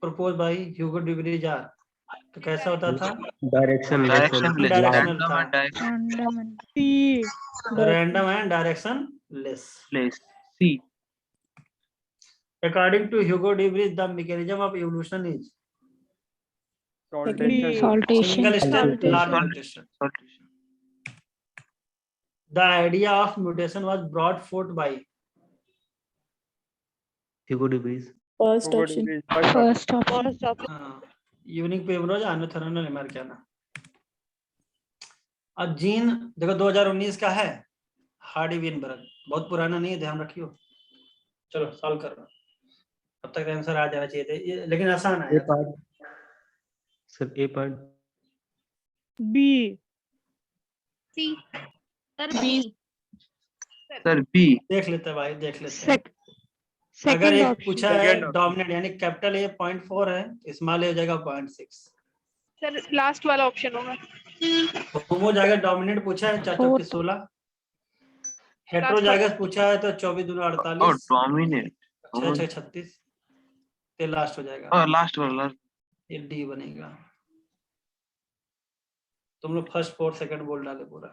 proposed by Hugo de Vries. तो कैसा होता था? डायरेक्शन डायरेक्शनल था, C. Random and directionless. C. According to Hugo de Vries, the mechanism of evolution is Saltation. single step large Saltation. mutation. The idea of mutation was brought forth by Hugo de Vries. First option. First option. यूनिक पेमरोज आनोथेरनल अमेरिकाना। अब जीन देखो 2019 का है, Hardy Weinberg, बहुत पुराना नहीं है, ध्यान रखियो। चलो सॉल्व कर रहा हूं, अब तक आंसर आ जाना चाहिए थे, लेकिन आसान है। A part sir, A part B. C. Sir B. Sir B. देख लेते हैं भाई, देख लेते हैं। अगर Second एक option. पूछा है डोमिनेंट यानी कैपिटल ए 0.4 है, स्मॉल ए हो जाएगा 0.6। सर लास्ट वाला ऑप्शन होगा। होमो जाएगा डोमिनेंट पूछा है 4 चौके 16, हेटेरोजाइगस पूछा है तो 24 दूना और 48, डोमिनेट 6 6 36, ये लास्ट हो जाएगा, लास्ट वाला ये डी बनेगा। तुम लोग फर्स्ट फोर्थ सेकंड बोल डाले पूरा,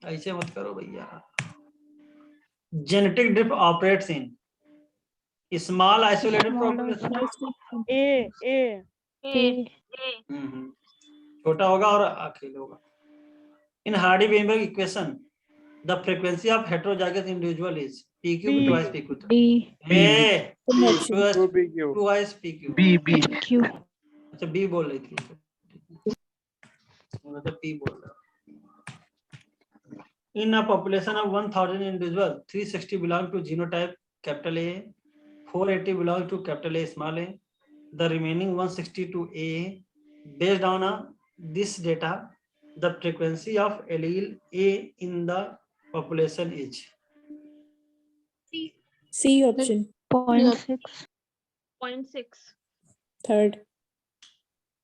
ऐसे मत करो भैया। Genetic drift operates in small isolated population. ए छोटा होगा और अकेले होगा। In Hardy Weinberg equation the frequency of heterozygous individual is PQ B. twice PQ। D. twice PQ। B. Q. अच्छा बी बोल रही थी, मैं तो P बोल रहा। In a population of 1000 individuals, 360 belong to genotype capital A, 480 belongs to capital A small a. The remaining 160 to A. Based on this data, the frequency of allele A in the population is. C option. 0.6. 0.6. Third.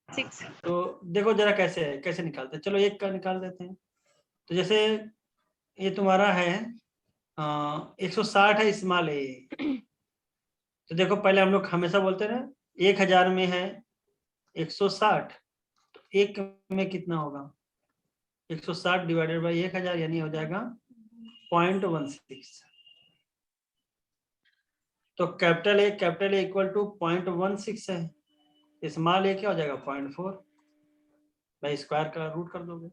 6. तो देखो जरा कैसे निकालते हैं। चलो एक का निकाल देते हैं। तो जैसे ये तुम्हारा है 160 है स्मॉल ए। तो देखो पहले हम लोग हमेशा बोलते ना 1000 में है 160, तो एक में कितना होगा 160 डिवाइडेड बाई 1000, यानी हो जाएगा 0.16। तो कैपिटल ए इक्वल टू 0.16 है, स्मॉल ए क्या हो जाएगा 0.4, भाई स्क्वायर का रूट कर दोगे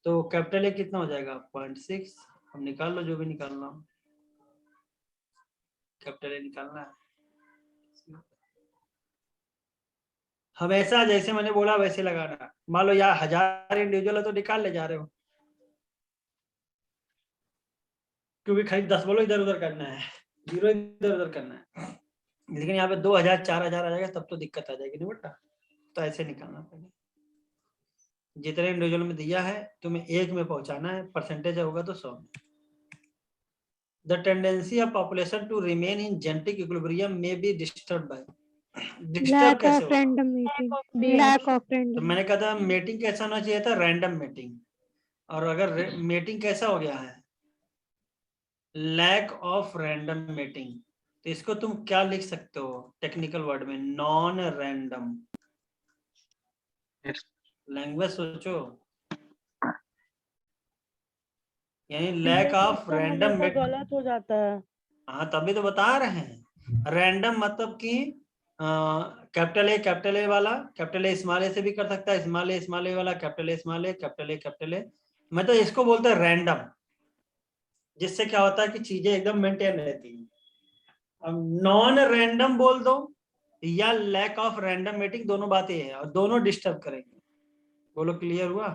तो कैपिटल ए कितना हो जाएगा 0.6। अब निकाल लो जो भी निकालना हो, कैपिटल ए निकालना है। हमेशा जैसे मैंने बोला वैसे लगाना। मान लो यार 1000 इंडिविजुअल है तो निकाल ले जा रहे हो, क्योंकि खाली 10 बोलो इधर उधर करना है, 0 इधर उधर करना है। लेकिन यहाँ पे 2000 4000 आ जाएगा तब तो दिक्कत आ जाएगी नहीं बेटा। तो ऐसे निकालना पड़ेगा। जितने इंडिविजुअल में दिया है तुम्हें 1 में पहुंचाना है, परसेंटेज होगा तो 100 में। The tendency of population to remain in genetic equilibrium में बी डिस्टर्ब बाय। डिस्टर्ब कैसे होगा? रैंडम मीटिंग, लैक ऑफ तो रैंडम। मैंने कहा था मेटिंग कैसा होना चाहिए था, रैंडम मेटिंग। और अगर मेटिंग कैसा हो गया है, लैक ऑफ रैंडम मेटिंग, तो इसको तुम क्या लिख सकते हो टेक्निकल वर्ड में, नॉन रैंडम। लैंग्वेज सोचो, यानी लैक ऑफ रैंडम मेटिंग गलत हो जाता है। हाँ तभी तो बता रहे हैं। रैंडम मतलब कि कैपिटल ए वाला कैपिटल ए स्मॉल ए से भी कर सकता है, स्मॉल ए वाला कैपिटल ए। मतलब इसको बोलते हैं रैंडम, जिससे क्या होता है कि चीजें एकदम मेंटेन रहती हैं। अब नॉन रैंडम बोल दो या लैक ऑफ रैंडम मेटिंग, दोनों बातें हैं और दोनों डिस्टर्ब करेंगे। बोलो क्लियर हुआ?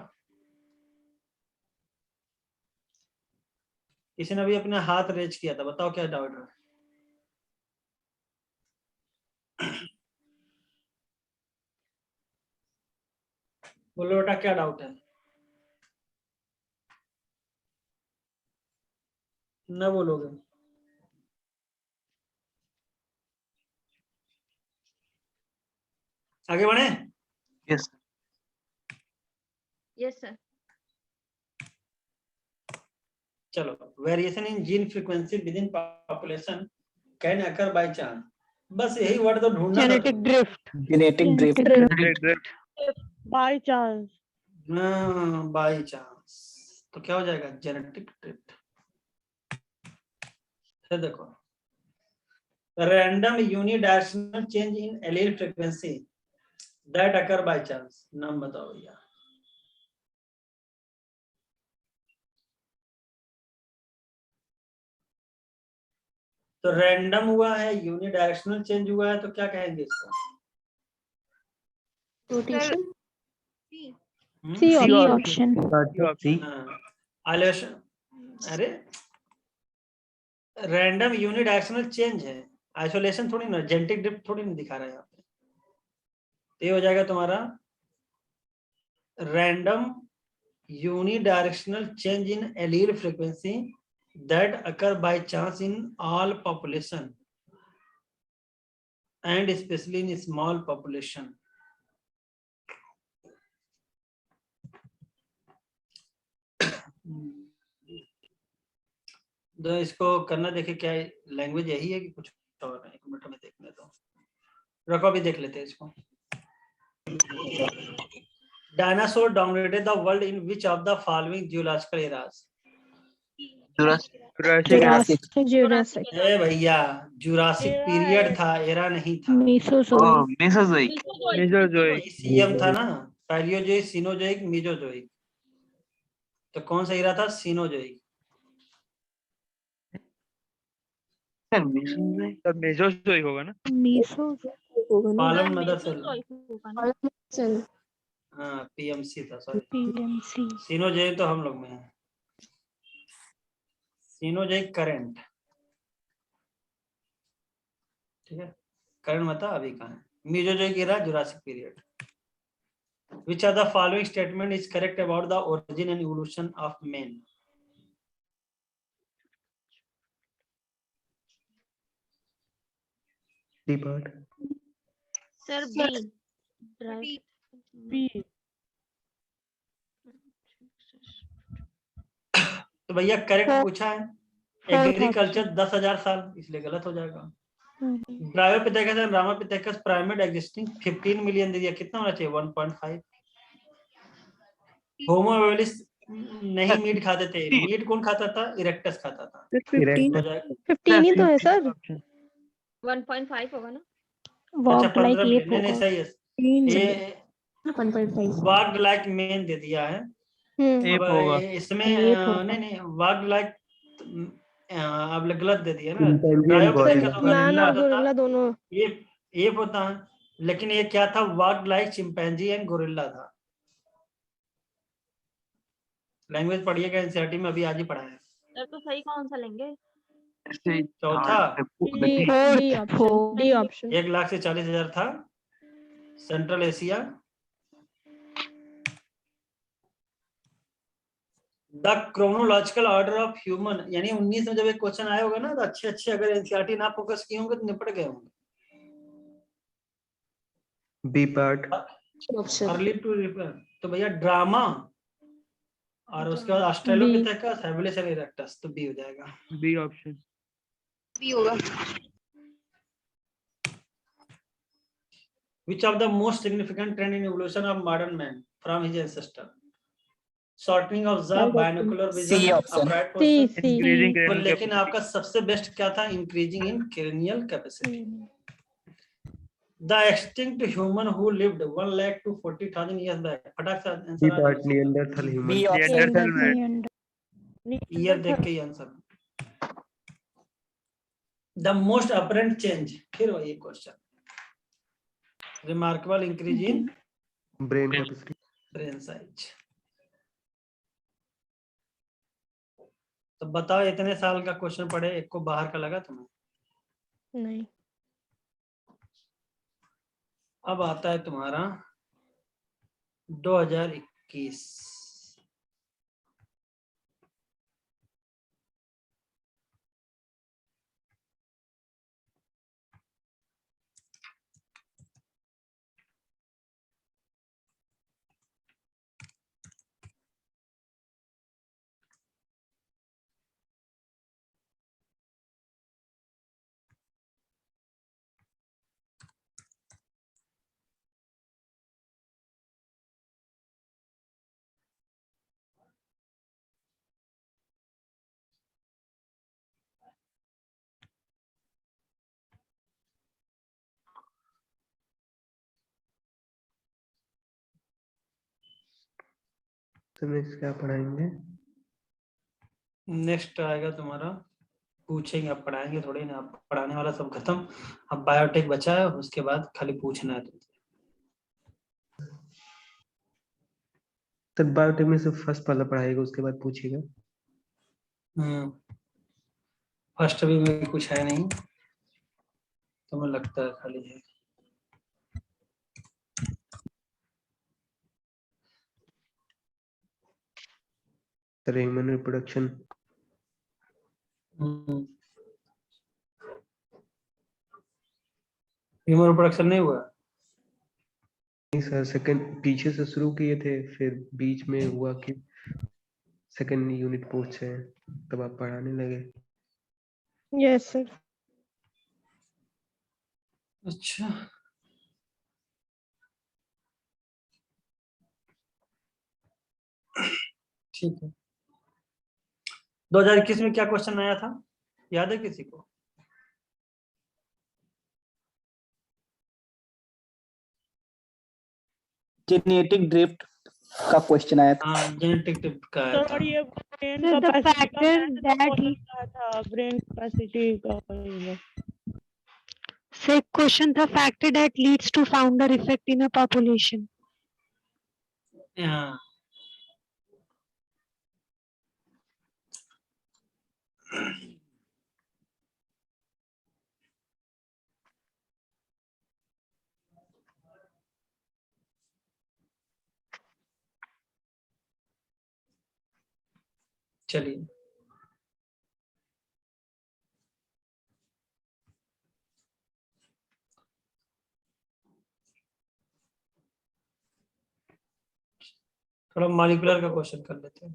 किसी ने भी अपना हाथ रेज किया था, बताओ क्या डाउट है? बोलो बेटा क्या डाउट है? न बोलोगे? आगे बढ़े? Yes Yes sir. चलो, variation in gene frequency with in population can occur by chance. बस यही वर्ड तो ढूंढना था। Genetic drift, Genetic drift. By chance. By chance तो क्या हो जाएगा, जेनेटिक ड्रिफ्ट। फिर देखो, random unidirectional change in allele frequency that occur by chance. नाम बताओ भैया। तो रैंडम हुआ है, यूनिडायरेक्शनल चेंज हुआ है, तो क्या कहेंगे इसको? Rotation. C option. आइसोलेशन। अरे रैंडम यूनिडायरेक्शनल चेंज है, आइसोलेशन थोड़ी ना, जेनेटिक ड्रिफ्ट थोड़ी ना दिखा रहा है यहाँ पे। तो ये हो जाएगा तुम्हारा random unidirectional change in allele frequency that occur by chance in all population and especially in small population. तो इसको करना, देखे क्या लैंग्वेज यही है कि कुछ और है। एक मिनट में देखने दो, रखो अभी देख लेते हैं इसको। Dinosaur dominated the world in which of the following geological eras? Jurassic. ए भैया, जुरासिक पीरियड था, एरा नहीं था। मेसोजोइक। सीएम था ना, पैलियोजोइक, सिनोजोइक, मीजोजोइक। तो कौन सा एरा था? सिनोजोइक। मेसोजोइक होगा ना? पालन मदर सेल। Cell. हाँ पीएमसी था, सॉरी। पीएमसी। सिनोजोइक तो हम लोग में है। Cenozoic current. ठीक है, करंट मतलब अभी कहाँ है। Mesozoic era, Jurassic period. Which of the following statement is correct about the origin and evolution of man? D part. Sir B drive B. तो भैया करेक्ट Four. पूछा है, Fourth एग्रीकल्चर 10,000 साल, इसलिए गलत हो जाएगा। Dryopithecus and Ramapithecus primate existing 15 million दे दिया, कितना होना चाहिए 1.5। होमो हेबिलिस नहीं मीट खाते थे, मीट कौन खाता था, इरेक्टस खाता था। 15 हो जाएगा 15 ही तो है सर। 1.5 होगा ना। अच्छा Walked like 15 ape नहीं होगा। सही है। 15 ये 1.5 वाग्ड लाइक मेन दे दिया है। एप होगा। इसमें एप होगा। नहीं वाग्ड लाइक अब गलत दे दिया ना। Chimpanzee and Dryopithecus gorilla. Man और होता था, गोरिल्ला दोनों। ये होता है, लेकिन ये क्या था, वाग्ड लाइक चिंपैंजी एंड गोरिल्ला था। लैंग्वेज पढ़िएगा एनसीईआरटी में, अभी आज ही पढ़ा है। सर तो सही कौन सा लेंगे? चौथा डी ऑप्शन। 1 लाख से 40,000 था, central Asia. The chronological order of human, यानी 19 में जब एक क्वेश्चन आया होगा ना, तो अच्छे अगर एनसीईआरटी ना फोकस किए होंगे तो निपट गए होंगे। B part. Option early to refer, तो भैया ड्रामा और उसके बाद ऑस्ट्रेलोपिथेकस, हेबिलिस एंड इरेक्टस, तो बी हो जाएगा। B option. बी होगा। Which of the most significant trend in evolution of modern man from his ancestor? Shortening of the binocular vision, upright posture। Increasing तो cranial लेकिन capacity. आपका सबसे best क्या था, increasing in cranial capacity। The extinct human who lived 1 lakh to 40,000 years back, फटाक से B answer आ पार्ट जाएगा। Neanderthal human. Neanderthal man. Year देख के ही answer. The most apparent change, फिर वही question. Remarkable increase in brain capacity. Brain size. तो बताओ, इतने साल का क्वेश्चन पढ़े, एक को बाहर का लगा तुम्हें? नहीं। अब आता है तुम्हारा 2021। नेक्स्ट क्या पढ़ाएंगे? नेक्स्ट आएगा तुम्हारा, पूछेंगे, अब पढ़ाएंगे थोड़ी ना, अब पढ़ाने वाला सब खत्म, अब बायोटेक बचा है, उसके बाद खाली पूछना है तुमसे। तो बायोटेक में से फर्स्ट वाला पढ़ाएगा, उसके बाद पूछेगा। फर्स्ट अभी में कुछ है नहीं, तुम्हें लगता है खाली है। तो ह्यूमन रिप्रोडक्शन। ह्यूमन रिप्रोडक्शन नहीं हुआ? नहीं सर, सेकंड पीछे से शुरू किए थे, फिर बीच में हुआ कि सेकंड यूनिट पूछे, तब आप पढ़ाने लगे। Yes sir. अच्छा, ठीक है। 2021 में क्या क्वेश्चन आया था, याद है किसी को? जेनेटिक ड्रिफ्ट का क्वेश्चन आया था। हाँ, जेनेटिक ड्रिफ्ट का आया था। सर ये brain Sir, the capacity factor that he था, ब्रेन कैपेसिटी का। Sir, question the factor that leads to founder effect in a population. हाँ, चलिए थोड़ा मॉलिक्यूलर का क्वेश्चन कर लेते हैं।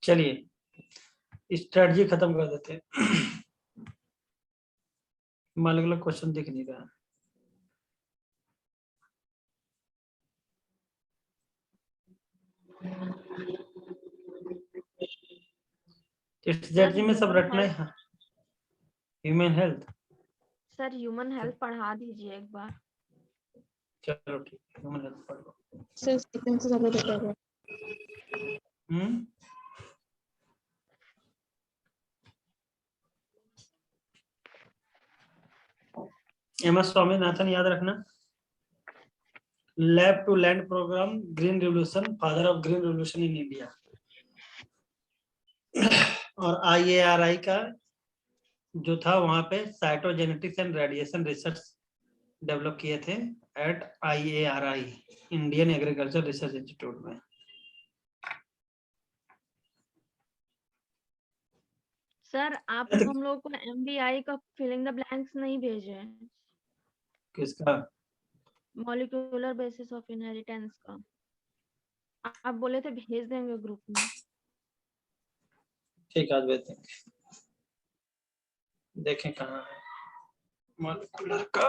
चलिए स्ट्रेटजी खत्म कर देते हैं। मॉलिक्यूलर क्वेश्चन दिख नहीं रहा। स्ट्रेटजी में सब रटना है। Human health, sir human health पढ़ा दीजिए एक बार। चलो ठीक है, ह्यूमन हेल्थ पढ़ लो। सर सेकंड से ज्यादा बेटर है। MS स्वामीनाथन याद रखना। Lab to land programme, green revolution, father of green revolution in India. और IARI का जो था वहां पे cytogenetics and radiation research develop किए थे at IARI, Indian agriculture research institute में। सर आप हम लोग को MBI का फिलिंग द ब्लैंक्स नहीं भेजे हैं। किसका? मॉलिक्यूलर बेसिस ऑफ इनहेरिटेंस का आप बोले थे भेज देंगे ग्रुप में। ठीक है, आज भेज देंगे। देखें कहाँ है मॉलिक्यूलर का।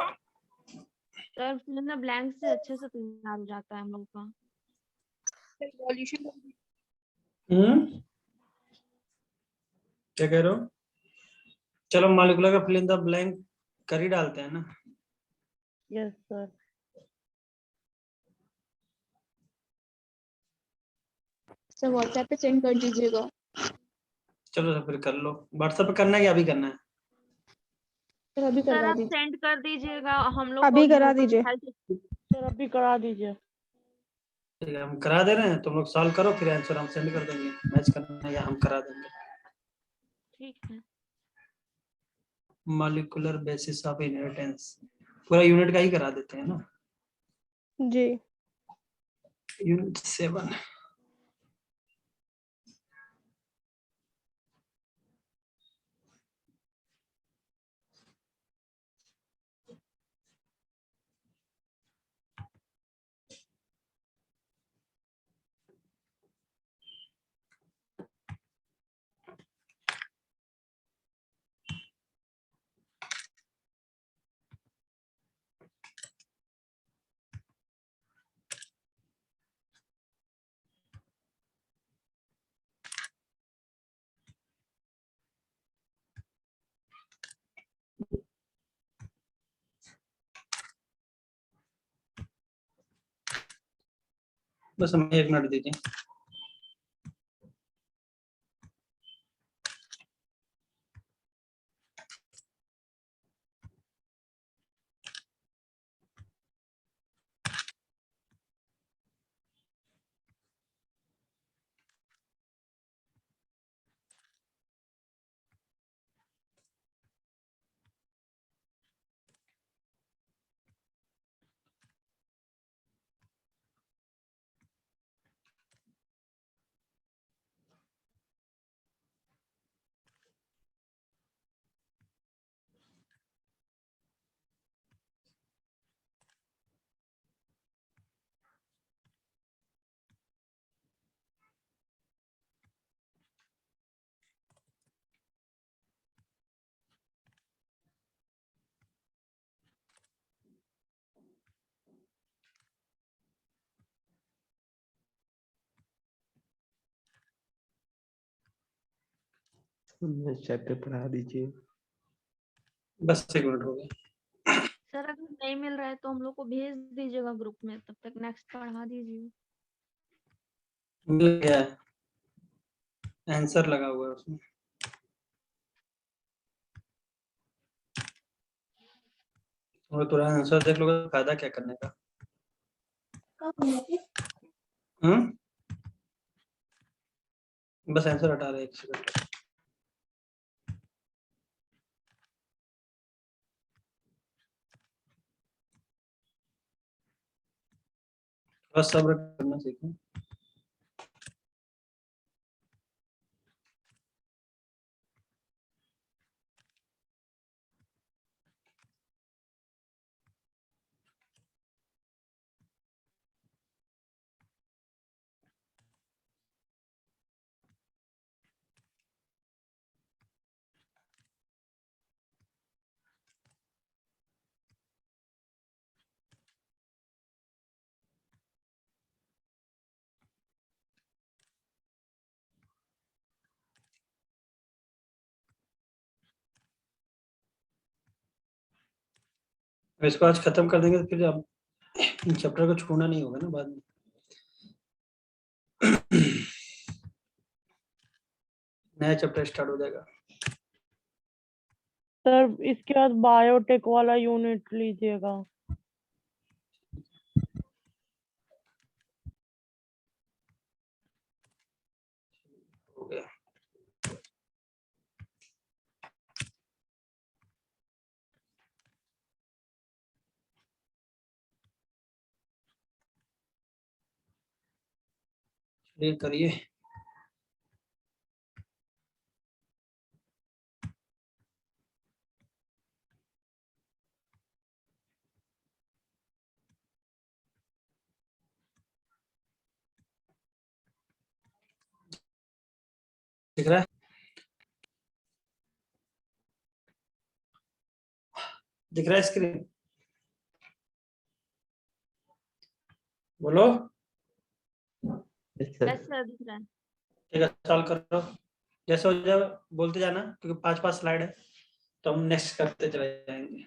सर फिलिंग द ब्लैंक्स से अच्छे से तैयार हो जाता है हम लोग का। इवोल्यूशन क्या कह रहे हो? चलो मॉलिक्यूलर का फिल इन द ब्लैंक कर ही डालते हैं ना। Yes sir. सर व्हाट्सएप पे सेंड कर दीजिएगा। चलो तो फिर कर लो। व्हाट्सएप पे करना है या अभी करना है? सर अभी सर करवा आप दीजिए। सेंड कर दीजिएगा हम लोग अभी को करा दीजिए। सर अभी करा दीजिए। ठीक है, हम करा दे रहे हैं, तुम लोग सॉल्व करो, फिर आंसर हम सेंड कर देंगे। मैच करना है या हम करा देंगे। ठीक है। मॉलिक्यूलर बेसिस ऑफ इनहेरिटेंस पूरा यूनिट का ही करा देते हैं ना। जी। यूनिट 7। बस हमें 1 मिनट दीजिए। चैप्टर पढ़ा दीजिए। बस 1 मिनट हो गया। सर अगर नहीं मिल रहा है तो हम लोग को भेज दीजिएगा ग्रुप में, तब तक नेक्स्ट पढ़ा दीजिए। मिल गया है, आंसर लगा हुआ है उसमें। और तुरंत आंसर देख लोगे तो फायदा क्या करने का। बस आंसर हटा रहे 1 सेकंड। बस सब्र करना सीखें। इसको आज खत्म कर देंगे तो फिर अब चैप्टर को छूना नहीं होगा ना बाद में। नया चैप्टर स्टार्ट हो जाएगा। सर इसके बाद बायोटेक वाला यूनिट लीजिएगा। हो गया। चलिए करिए। दिख रहा है? दिख रहा है स्क्रीन? बोलो। यस सर दिख रहा है। ठीक है, सॉल्व करो। जैसे हो जाए बोलते जाना, क्योंकि 5 स्लाइड है तो हम नेक्स्ट करते चले जाएंगे।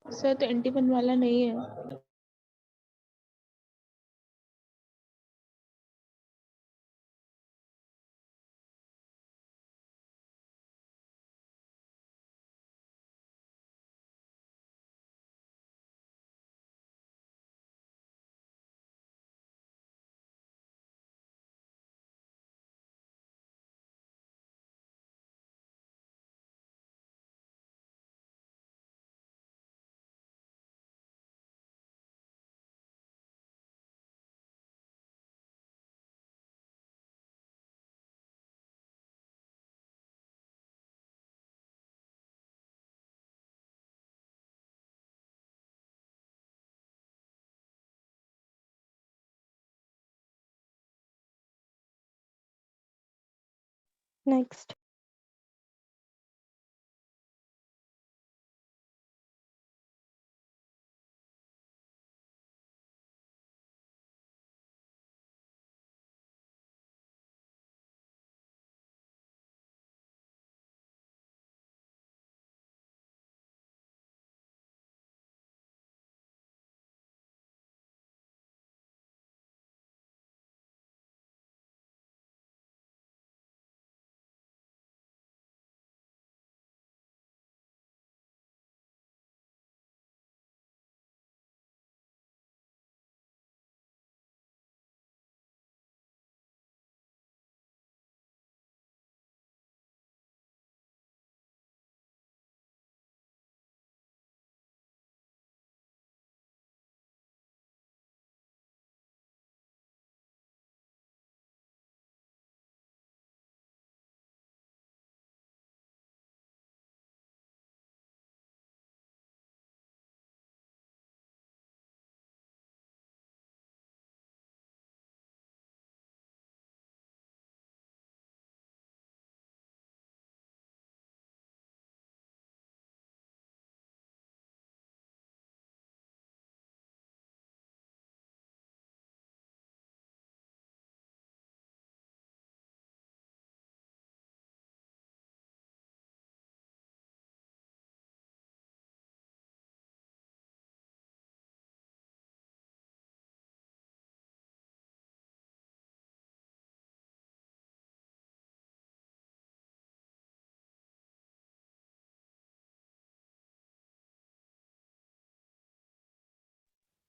सर तो एंटी वन वाला नहीं है। नेक्स्ट।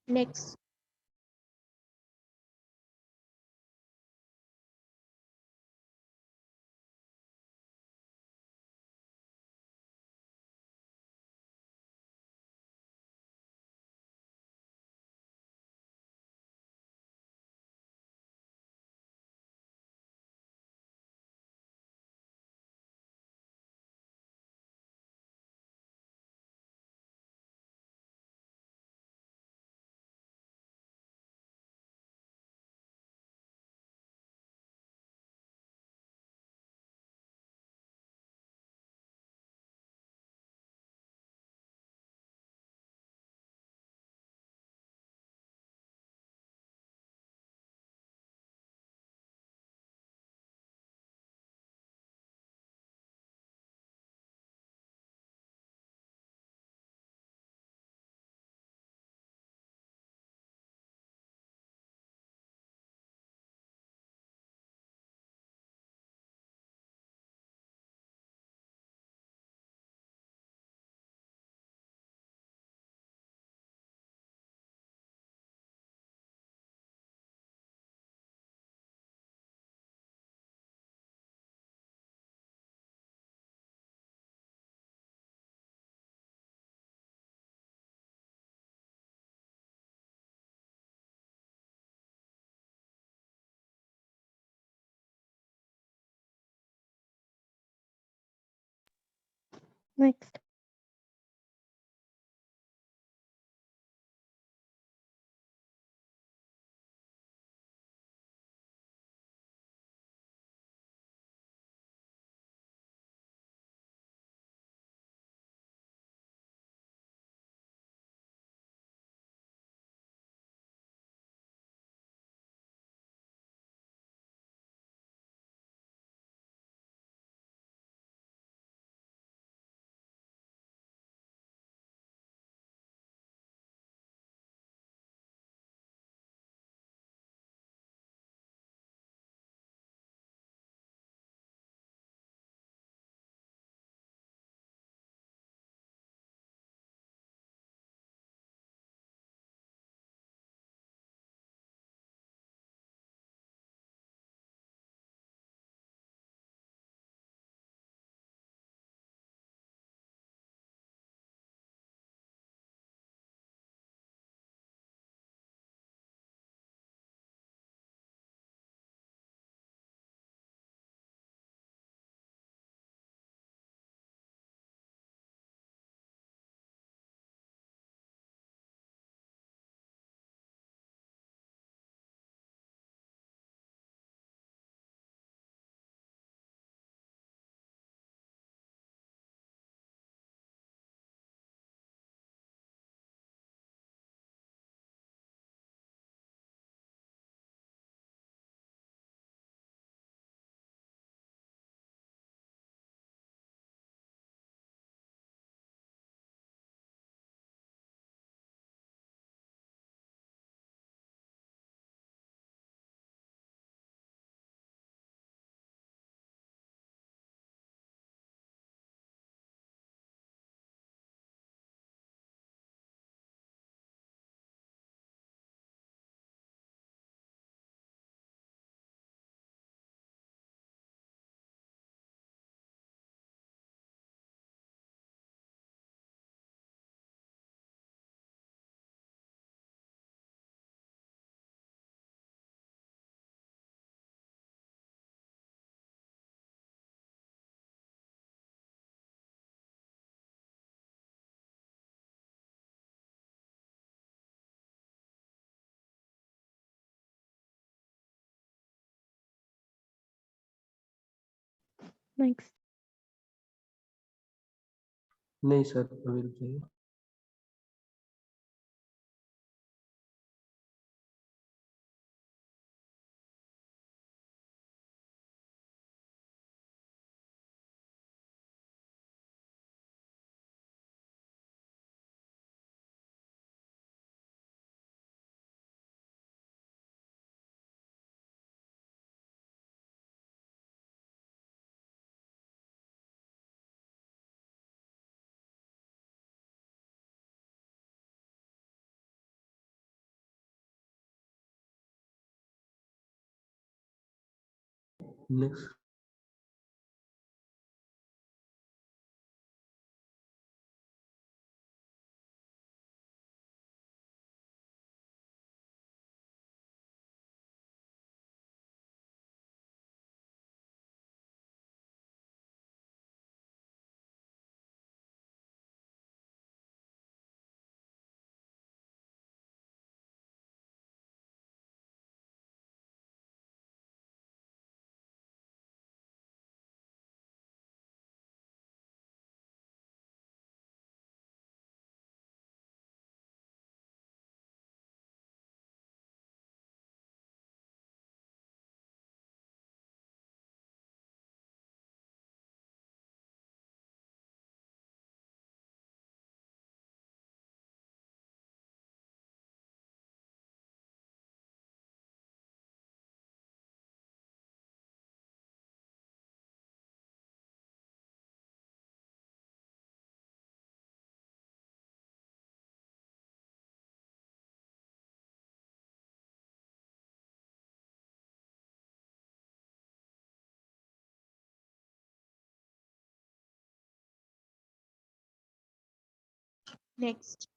नेक्स्ट। नेक्स्ट। Next. नहीं सर, अभी रुकिए। नेक्स्ट।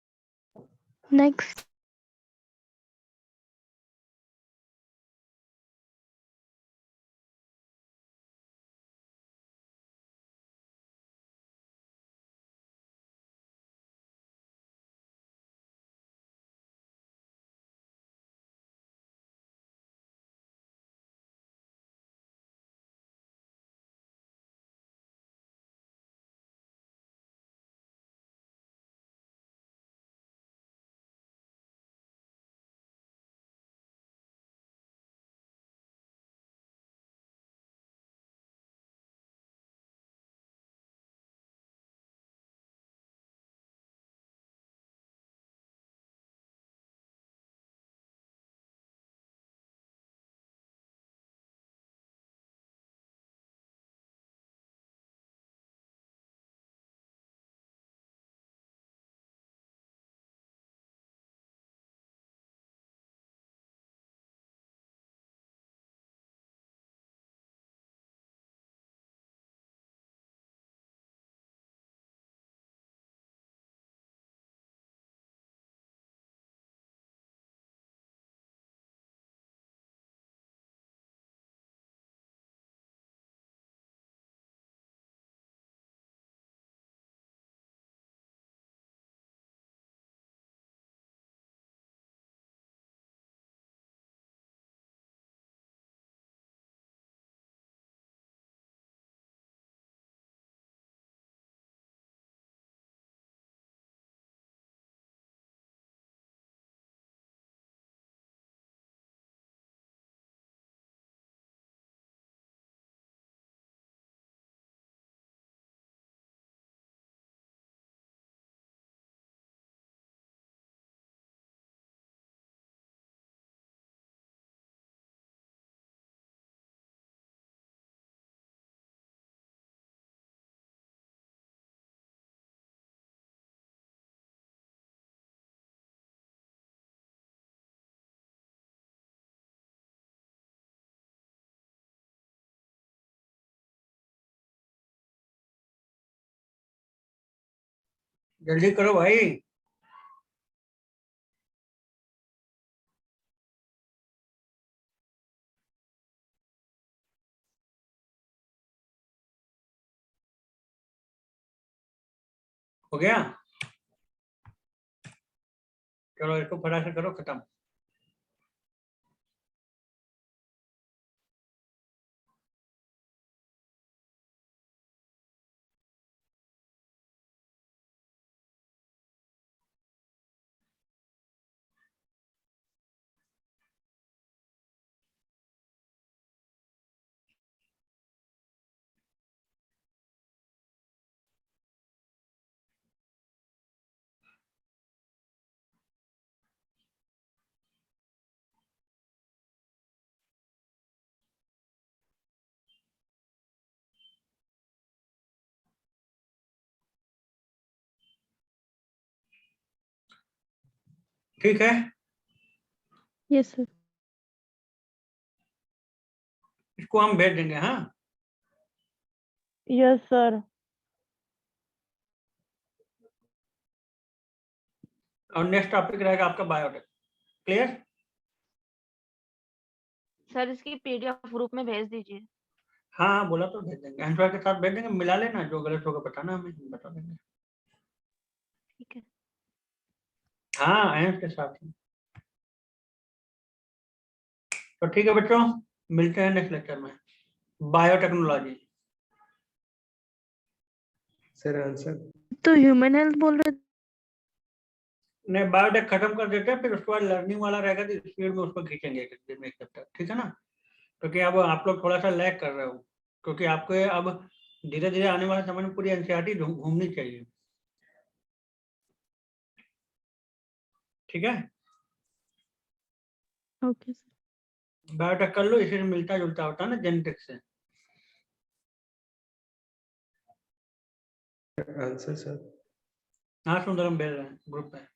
Next. Next. जल्दी करो भाई। हो गया? चलो इसको फटाफट से करो, खत्म। ठीक है, यस सर। इसको हम भेज देंगे। हाँ, यस सर। और नेक्स्ट टॉपिक रहेगा आपका बायोटेक। क्लियर? सर इसकी पीडीएफ ग्रुप में भेज दीजिए। हाँ बोला तो भेज देंगे, आंसर के साथ भेज देंगे, मिला लेना, जो गलत होगा बताना, हमें हम बता देंगे। ठीक है। हाँ आंसर के साथ ही। तो ठीक है बच्चों, मिलते हैं नेक्स्ट लेक्चर में। बायोटेक्नोलॉजी। सर आंसर तो ह्यूमन हेल्थ बोल रहे थे। नहीं, बायोटेक खत्म कर देते हैं, फिर उसके बाद लर्निंग वाला रहेगा तो स्पीड में उसको खींचेंगे एक दिन में एक चैप्टर, ठीक है ना? क्योंकि अब आप लोग थोड़ा सा लैग कर रहे हो, क्योंकि आपको अब धीरे धीरे आने वाले समय में पूरी एनसीईआरटी घूमनी चाहिए। ठीक है, ओके सर। बायोटेक कर लो, इसी से मिलता जुलता होता है ना जेनेटिक्स से। आंसर सर हाँ सुंदरम भेज रहे हैं ग्रुप में।